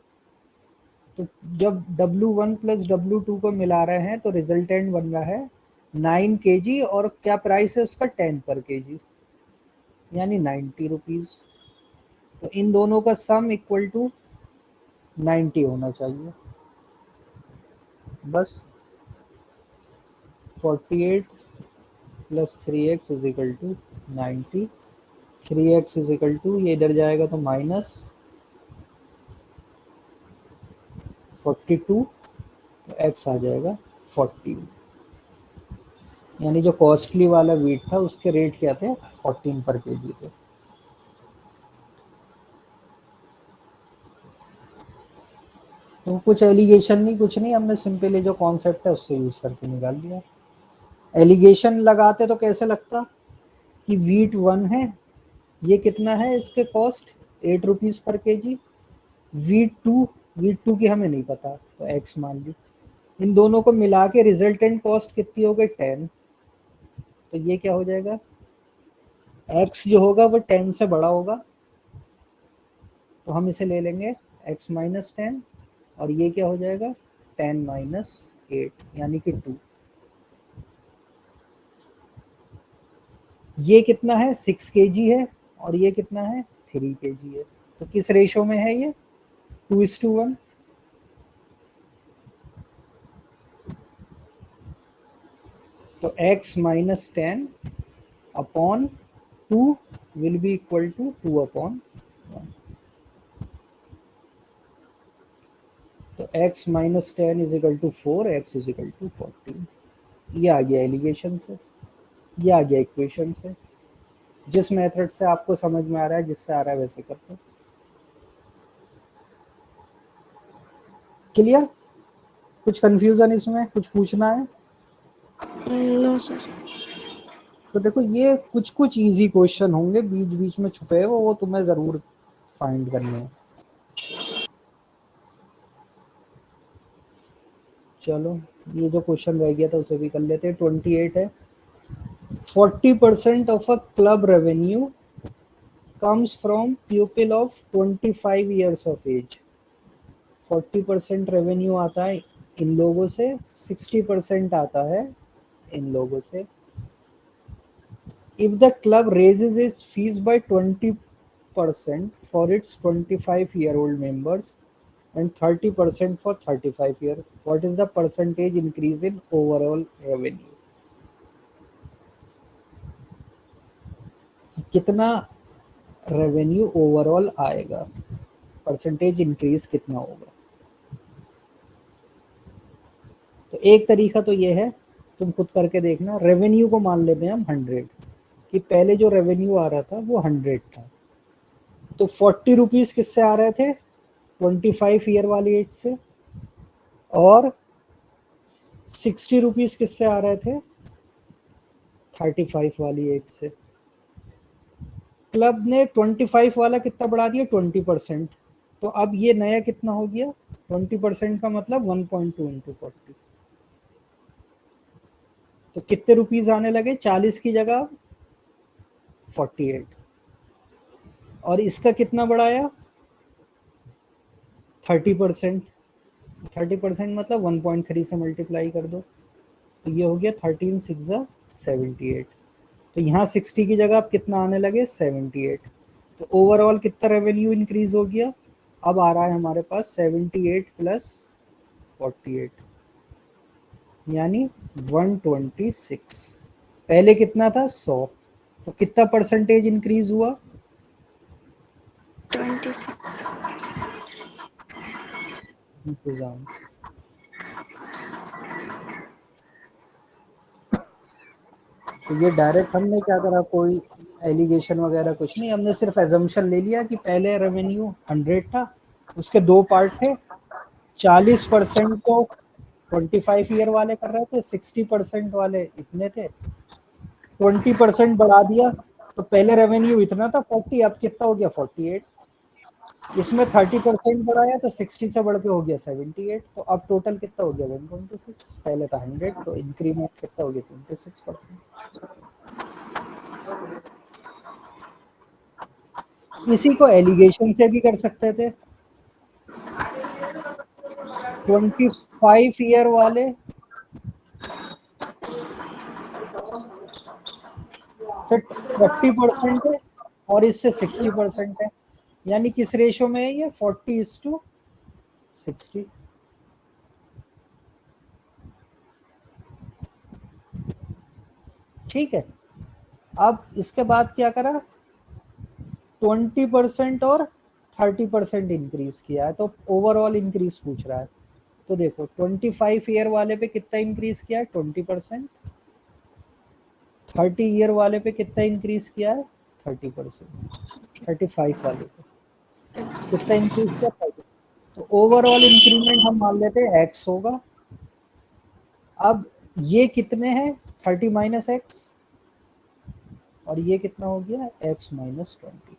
तो जब W1 प्लस W2 को मिला रहे हैं तो रिजल्टेंट बन रहा है 9 kg और क्या प्राइस है उसका 10 पर केजी यानी 90 रुपीज। तो इन दोनों का सम इक्वल टू 90 होना चाहिए। बस 48 plus 3x is equal to 90। 3x is equal to, ये इधर जाएगा तो माइनस 42, तो x आ जाएगा 40। यानी जो कॉस्टली वाला वीट था उसके रेट क्या थे 14 पर केजी थे। तो कुछ एलिगेशन नहीं, कुछ नहीं, हमने सिंपली जो कॉन्सेप्ट है उससे यूज करके निकाल दिया। एलिगेशन लगाते तो कैसे लगता कि वीट 1 है, ये कितना है इसके cost 8 rupees per KG. Wheat 2 की हमें नहीं पता तो एक्स मान ली। इन दोनों को मिला के रिजल्टेंट कॉस्ट कितनी हो गई 10। तो ये क्या हो जाएगा, एक्स जो होगा वो 10 से बड़ा होगा, तो हम इसे ले लेंगे x माइनस 10 और ये क्या हो जाएगा 10 माइनस 8 यानी कि 2। ये कितना है 6 kg है और ये कितना है 3 kg है। तो किस रेशो में है ये 2:1। तो x minus 10 upon 2 will be equal to 2/1। तो x minus 10 is equal to 4, x is equal to 14। ये आ गया एलिगेशन से, ये आ गया इक्वेशन से। जिस मेथड से आपको समझ में आ रहा है, जिससे आ रहा है वैसे करते। क्लियर? कुछ कंफ्यूजन इसमें, कुछ पूछना है? No sir. तो देखो ये कुछ कुछ इजी क्वेश्चन होंगे बीच बीच में छुपे हुए, वो तुम्हें जरूर फाइंड करने हैं। चलो ये जो क्वेश्चन रह गया था उसे भी कर लेते हैं। 28 है, 40% of a club revenue comes from pupil of 25 years of age। 40% revenue आता है इन लोगों से, 60% आता है इन लोगों से। If the club raises its fees by 20% for its 25-year-old members and 30% for 35 year, what is the percentage increase in overall revenue? कितना revenue overall आएगा, परसेंटेज इंक्रीज कितना होगा। तो एक तरीका तो ये है, तुम खुद करके देखना। रेवेन्यू को मान लेते हैं हम 100, कि पहले जो रेवेन्यू आ रहा था वो 100 था। तो 40 रुपीज किससे आ रहे थे 25 ईयर वाली एज से, और 60 रुपीज किससे आ रहे थे 35 वाली एज से। क्लब ने 25 वाला कितना बढ़ा दिया 20%। तो अब ये नया कितना हो गया 20% का मतलब 1.2 इंटू 40। तो कितने रुपीज आने लगे 40 की जगह 48, और इसका कितना बढ़ाया 30%। 30% मतलब 1.3 से मल्टीप्लाई कर दो, तो ये हो गया 13 6 78। तो यहाँ 60 की जगह अब कितना आने लगे 78। तो ओवरऑल कितना रेवेन्यू इंक्रीज हो गया, अब आ रहा है हमारे पास 78 प्लस 48 यानी 126। पहले कितना था 100, तो कितना परसेंटेज इंक्रीज हुआ 26। इंतजाम। तो ये डायरेक्ट हमने क्या करा, कोई एलिगेशन वगैरह कुछ नहीं, हमने सिर्फ एजम्पशन ले लिया कि पहले रेवेन्यू 100 था, उसके दो पार्ट थे, 40% तो 25 ईयर वाले कर रहे थे, 60% वाले इतने थे, 20% बढ़ा दिया, तो पहले रेवेन्यू इतना था 40, अब कितना हो गया 48। इसमें 30% बढ़ाया तो 60 से बढ़ के हो गया 78, तो अब टोटल कितना हो गया 126। पहले था 100, तो इंक्रीमेंट कितना हो गया 26%। इसी को एलिगेशन से भी कर सकते थे। 25 ईयर वाले से 40% है और इससे 60% है, यानी किस रेशो में है ये 40:60। ठीक है, अब इसके बाद क्या करा, 20% और 30% इंक्रीज किया है, तो ओवरऑल इंक्रीज पूछ रहा है। तो देखो 25 ईयर वाले पे कितना इंक्रीज किया है 20%, 30 ईयर वाले पे कितना इंक्रीज किया है 30%, 35 वाले पे कितना इंक्रीज किया 30। तो ओवरऑल इंक्रीमेंट हम मान लेते हैं x होगा। अब ये कितने हैं 30 माइनस एक्स, और ये कितना हो गया x माइनस 20।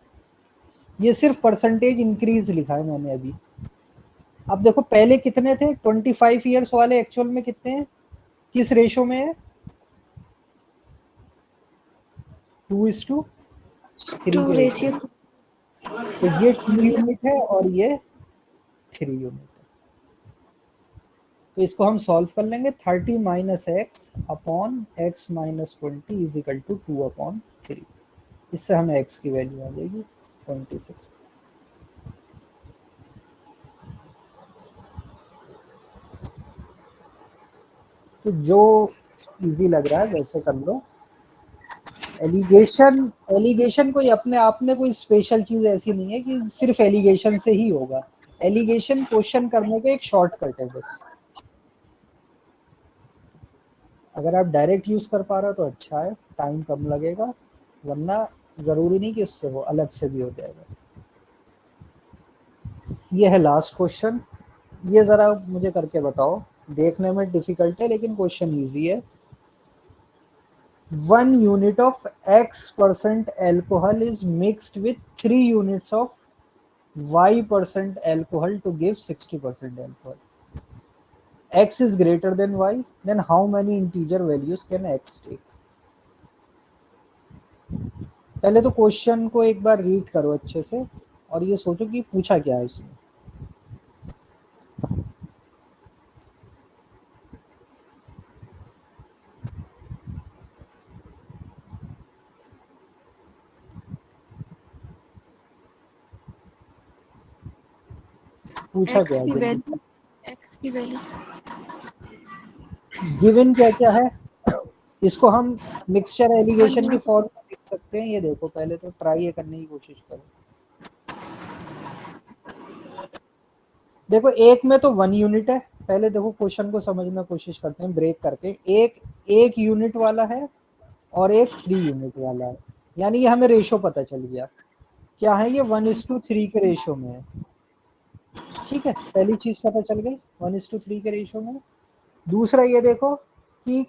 ये सिर्फ परसेंटेज इंक्रीज लिखा है मैंने अभी। अब देखो पहले कितने थे 25 ईयर्स वाले, एक्चुअल में कितने हैं, किस रेशो में है 2:3 टू के रेशो रेशियो। में। तो ये 2 यूनिट है और ये 3 यूनिट है। तो इसको हम सॉल्व कर लेंगे, 30 minus x upon x minus 20 is equal to 2/3। इससे हमें एक्स की वैल्यू आ जाएगी 26। तो जो इजी लग रहा है वैसे कर लो। एलिगेशन, एलिगेशन कोई अपने आप में कोई स्पेशल चीज ऐसी नहीं है कि सिर्फ एलिगेशन से ही होगा। एलिगेशन क्वेश्चन करने का एक शॉर्टकट है बस। अगर आप डायरेक्ट यूज कर पा रहे हो तो अच्छा है, टाइम कम लगेगा, वरना जरूरी नहीं कि उससे हो, अलग से भी हो जाएगा। ये है लास्ट क्वेश्चन, ये जरा मुझे करके बताओ, देखने में डिफिकल्ट है लेकिन क्वेश्चन इजी है। 1 unit of X% alcohol is mixed with 3 units of Y% alcohol to give 60% alcohol. X is greater than Y, then how many integer values can X take? पहले तो क्वेश्चन को एक बार read करो अच्छे से और ये सोचो कि पूछा क्या है इसमें। पूछा एक्स क्या है की जल्दी। वैल्यू, एक्स की वैल्यू गिवन क्या क्या है, इसको हम मिक्सचर एलिगेशन की 1 फॉर्म में लिख सकते हैं। ये देखो पहले तो ट्राई ये करने की कोशिश करो। देखो एक में तो 1 यूनिट है, पहले देखो क्वेश्चन को समझना कोशिश करते हैं ब्रेक करके। एक यूनिट वाला है और एक 3 यूनिट वाला है, यानी ये हमें रेशो पता चल गया क्या है, ये 1:3 के रेशो में है। ठीक है, पहली चीज पता चल गई 1:3 के रेशो में। दूसरा ये देखो कि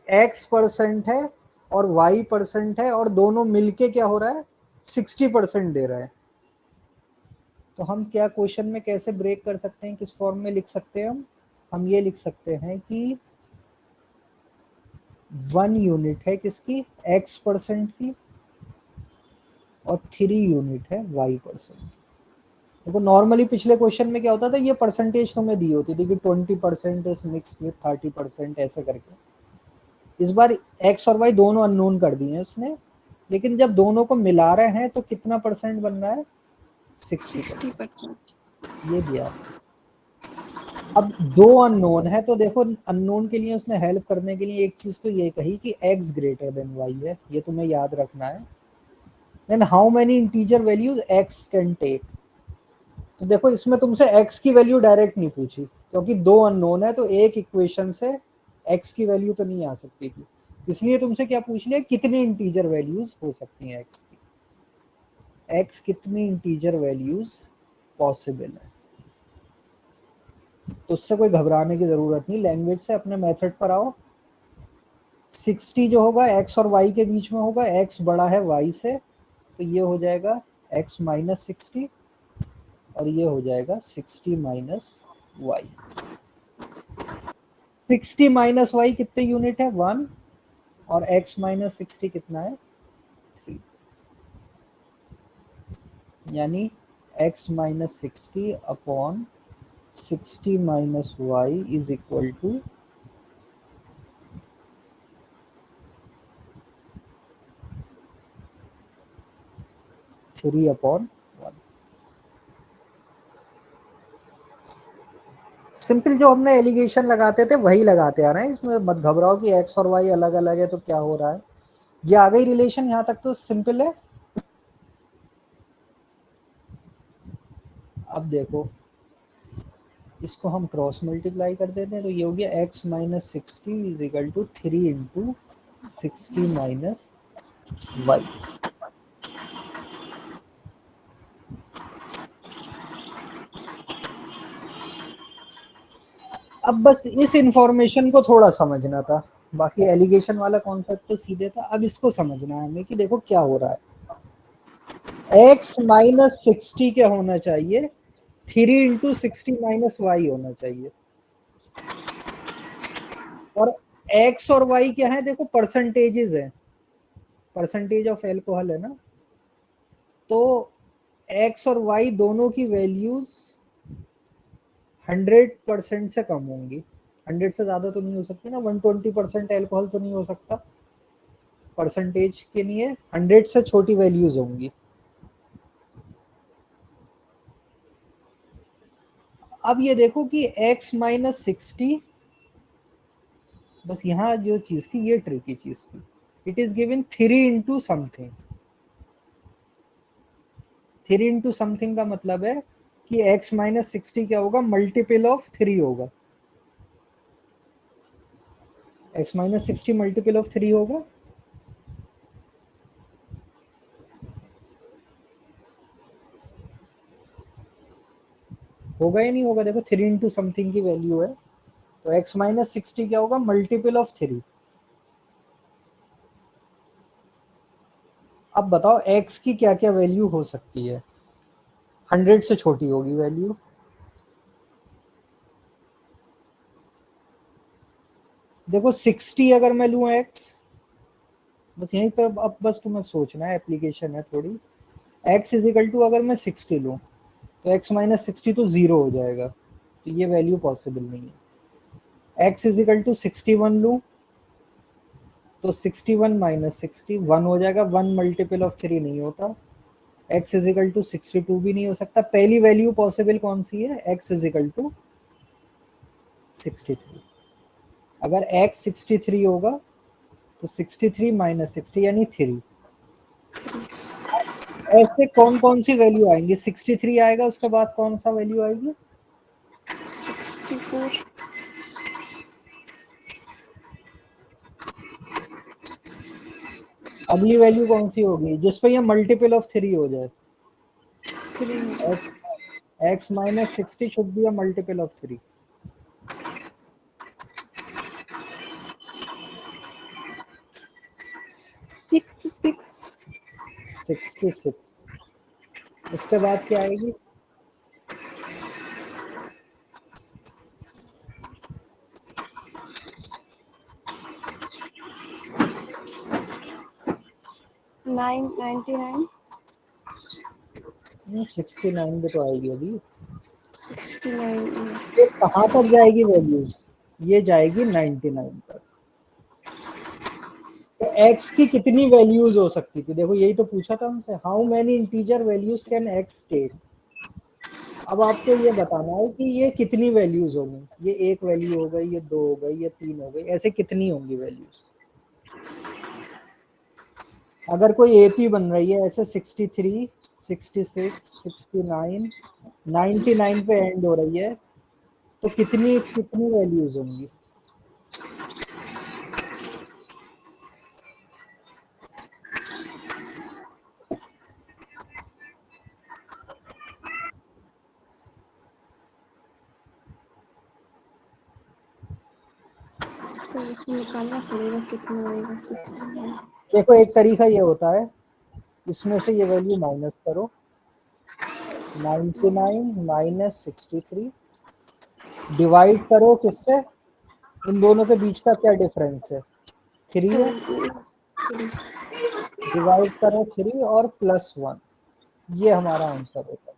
x% है और y% है और दोनों मिलके क्या हो रहा है 60% दे रहा है। तो हम क्या क्वेश्चन में कैसे ब्रेक कर सकते हैं, किस फॉर्म में लिख सकते हैं हम ये लिख सकते हैं कि 1 यूनिट है किसकी x% की, और 3 यूनिट है y%। देखो नॉर्मली पिछले क्वेश्चन में क्या होता था, ये परसेंटेज तुम्हें दी होती थी कि 20% इज मिक्स विथ 30% ऐसे करके। इस बार x और y दोनों अननोन कर दिए हैं उसने, लेकिन जब दोनों को मिला रहे हैं तो कितना परसेंट बन रहा है, 60%। 60%। ये दिया। अब दो अननोन है, तो देखो अननोन के लिए उसने हेल्प करने के लिए एक चीज तो ये कही कि x ग्रेटर देन y है, ये तुम्हें याद रखना है। Then how many integer values x can take. तो देखो इसमें तुमसे x की वैल्यू डायरेक्ट नहीं पूछी, क्योंकि दो अननोन है, तो एक इक्वेशन से x की वैल्यू तो नहीं आ सकती थी। इसलिए तुमसे क्या पूछ लिया, कितनी इंटीजर वैल्यूज हो सकती हैं x की, x कितनी इंटीजर वैल्यूज पॉसिबल है। तो उससे कोई घबराने की जरूरत नहीं, लैंग्वेज से अपने मेथड पर आओ। 60 जो होगा x और y के बीच में होगा, x बड़ा है y से, तो ये हो जाएगा x माइनस 60, और ये हो जाएगा 60 माइनस वाई। 60 माइनस वाई कितने यूनिट है, 1, और x माइनस 60 कितना है, 3। यानी x minus 60 upon 60 minus y is equal to 3/1। Simple जो हमने एलिगेशन लगाते थे वही लगाते आ रहे हैं, इसमें मत घबराओ कि x और y अलग अलग है तो क्या हो रहा है। ये आ गई रिलेशन, यहाँ तक तो सिंपल है। अब देखो इसको हम क्रॉस मल्टीप्लाई कर देते हैं, तो ये हो गया x minus 60 is equal to 3 into 60 minus y. अब बस इस इंफॉर्मेशन को थोड़ा समझना था, बाकी एलिगेशन वाला कॉन्सेप्ट तो सीधे था। अब इसको समझना है हमें कि देखो क्या हो रहा है, x माइनस 60 क्या होना चाहिए, 3 इंटू 60 माइनस वाई होना चाहिए। और x और y क्या है, देखो परसेंटेजेस है, परसेंटेज ऑफ एल्कोहल है ना, तो x और y दोनों की वैल्यूज 100% से कम होंगी। 100 से ज्यादा तो नहीं हो सकती ना, 120% एल्कोहल तो नहीं हो सकता, परसेंटेज के लिए 100 से छोटी वैल्यूज होंगी। अब ये देखो कि x माइनस 60, बस यहाँ जो चीज थी ये ट्रिकी चीज थी, it is given 3 into something. 3 into something का मतलब है कि x माइनस 60 क्या होगा, मल्टीपल ऑफ 3 होगा। x माइनस 60 मल्टीपल ऑफ 3 होगा। होगा या नहीं होगा, देखो 3 इंटू समथिंग की वैल्यू है, तो x माइनस 60 क्या होगा, मल्टीपल ऑफ 3। अब बताओ x की क्या क्या वैल्यू हो सकती है, 100 से छोटी होगी वैल्यू। देखो 60 अगर मैं लूँ x, बस यहीं पर अब बस तुम्हें सोचना है, एप्लीकेशन है थोड़ी। x इज इक्वल टू अगर मैं 60 लूँ, तो x माइनस 60 तो 0 हो जाएगा, तो ये वैल्यू पॉसिबल नहीं है। x इज इक्वल टू 61 लूँ, तो 61 माइनस 60 1 हो जाएगा, 1 मल्टीपल ऑफ 3 नहीं होता। x इज इक्वल टू 62 भी नहीं हो सकता। पहली वैल्यू पॉसिबल कौन सी है, x इज इक्वल टू 63। अगर x 63 होगा तो 63 माइनस 60 यानी 3। ऐसे कौन कौन सी वैल्यू आएंगी, 63 आएगा, उसके बाद कौन सा वैल्यू आएगी, 64। अगली वैल्यू कौन सी होगी जिस पे ये मल्टीपल ऑफ 3 हो जाए, 3 मुझे x minus 60 should be a multiple of 3। 66। 66। उसके बाद क्या आएगी, 999। 69 पे तो आएगी अभी। 69। ये कहाँ तक जाएगी वैल्यूज? ये जाएगी 99 तक। तो x की कितनी वैल्यूज हो सकती थी? देखो यही तो पूछा था हमसे, how many integer values can x take. अब आपको ये बताना है कि ये कितनी वैल्यूज होंगी। ये एक वैल्यू हो गई, ये दो हो गई, ये तीन हो गई, ऐसे कितनी होंगी वैल्यूज? अगर कोई एपी बन रही है ऐसे 63, 66, 69, 99 पे एंड हो रही है, तो कितनी कितनी वैल्यूज होंगी? सर इसमें निकालना पड़ेगा कितना आएगा 69। देखो एक तरीका ये होता है, इसमें से ये वैल्यू माइनस करो, 99 माइनस 63, डिवाइड करो किससे? इन दोनों के बीच का क्या डिफरेंस है? 3 है, डिवाइड करो 3 और प्लस 1, ये हमारा आंसर होगा।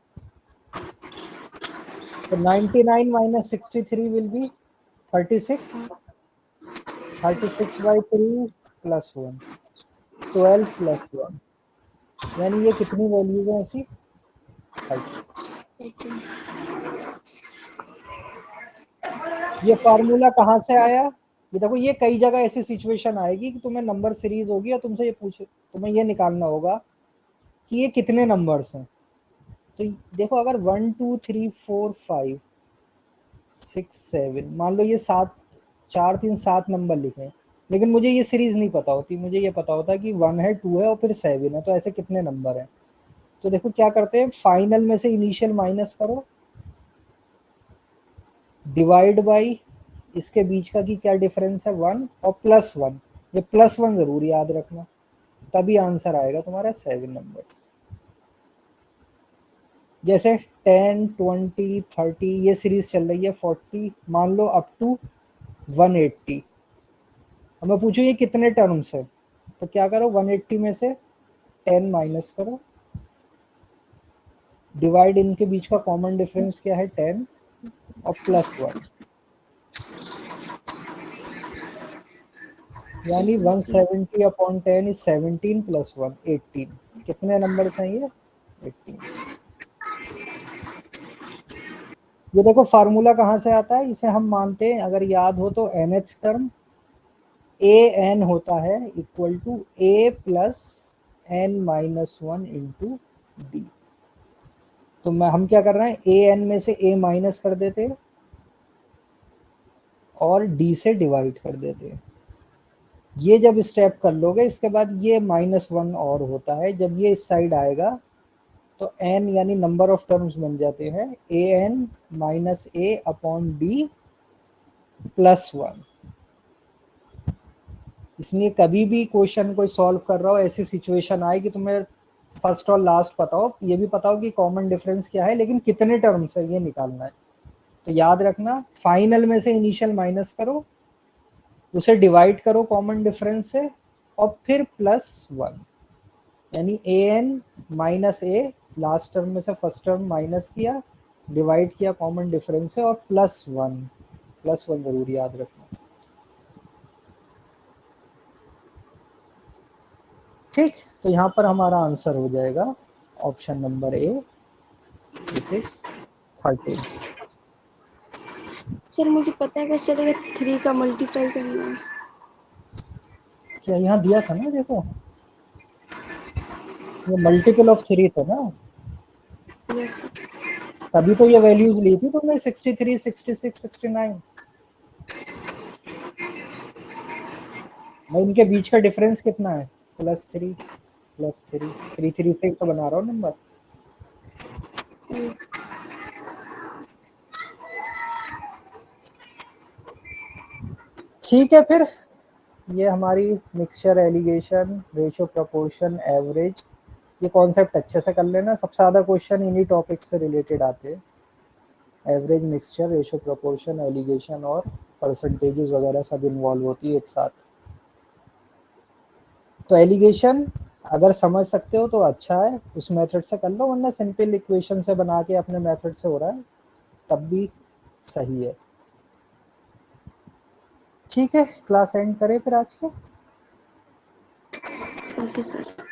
तो 99 minus 63 will be 36, 36 by 3 plus 1, 12 plus 1, यानी ये कितनी वैल्यूज है ऐसी? 30। ये फार्मूला कहाँ से आया? ये देखो, ये कई जगह ऐसी सिचुएशन आएगी कि तुम्हें नंबर सीरीज होगी और तुमसे ये पूछे, तुम्हें ये निकालना होगा कि ये कितने नंबर्स हैं। तो देखो अगर 1 2 3 4 5 6 7, मान लो ये 7, 4 3 7 नंबर लिखे हैं, लेकिन मुझे ये सीरीज नहीं पता होती। मुझे ये पता होता कि 1 है, 2 है और फिर 7 है, तो ऐसे कितने नंबर हैं। तो देखो क्या करते हैं, फाइनल में से इनिशियल माइनस करो, डिवाइड बाई इसके बीच का की क्या डिफरेंस है 1 और प्लस 1, ये प्लस 1 जरूर याद रखना, तभी आंसर आएगा तुम्हारा 7 नंबर। जैसे 10 20 30 ये सीरीज चल रही है 40, मान लो अप टू 180। अब मैं पूछूं ये कितने टर्म्स है, तो क्या करो 180 में से 10 माइनस करो, डिवाइड इनके बीच का कॉमन डिफरेंस क्या है 10 और प्लस 1, यानी 170 अपॉन 10 इज 17 प्लस 1 18। कितने नंबर हैं ये? 18। ये देखो फार्मूला कहाँ से आता है, इसे हम मानते हैं, अगर याद हो तो nth टर्म ए एन होता है equal to A plus N minus 1 into D. तो हम क्या कर रहे हैं, ए एन में से ए माइनस कर देते हैं और डी से डिवाइड कर देते हैं। ये जब स्टेप कर लोगे इसके बाद ये -1 और होता है, जब ये इस साइड आएगा तो n यानी नंबर ऑफ टर्म्स बन जाते हैं A N minus A upon D plus 1। इसलिए कभी भी क्वेश्चन कोई सॉल्व कर रहा हो, ऐसी सिचुएशन आए कि तुम्हें फर्स्ट और लास्ट पता हो, ये भी पता हो कि कॉमन डिफरेंस क्या है, लेकिन कितने टर्म्स है ये निकालना है। तो याद रखना, फाइनल में से इनिशियल माइनस करो, उसे डिवाइड करो कॉमन डिफरेंस से और फिर प्लस 1, यानी A N minus A, last term में से फर्स्ट टर्म माइनस किया, डिवाइड किया कॉमन डिफरेंस से और प्लस 1, प्लस 1 जरूर याद रखना। ठीक, तो यहाँ पर हमारा आंसर हो जाएगा option number A, this is 13। Sir मुझे पता है कैसे चलेगा 3 का मल्टीप्लाई करना है। क्या यहाँ दिया था ना, देखो ये मल्टीपल ऑफ 3 था ना, यस सर। तभी तो ये वैल्यूज ली थी तुमने 63 66 69। मैं इनके बीच का डिफरेंस कितना है, +3 +3 3 3 से तो बना रहा हूँ नंबर। यस। ठीक है, फिर ये हमारी mixture, alligation, ratio, proportion, average, ये कॉन्सेप्ट अच्छे से कर लेना। सबसे ज़्यादा क्वेश्चन इन्हीं टॉपिक से रिलेटेड आते हैं, average, mixture, ratio, proportion, alligation और परसेंटेजेस वगैरह सब इन्वॉल्व होती है एक साथ। तो एलिगेशन अगर समझ सकते हो तो अच्छा है, उस मेथड से कर लो, वरना सिंपल इक्वेशन से बना के अपने मेथड से हो रहा है तब भी सही है। ठीक है, क्लास एंड करें फिर आज के। Okay sir.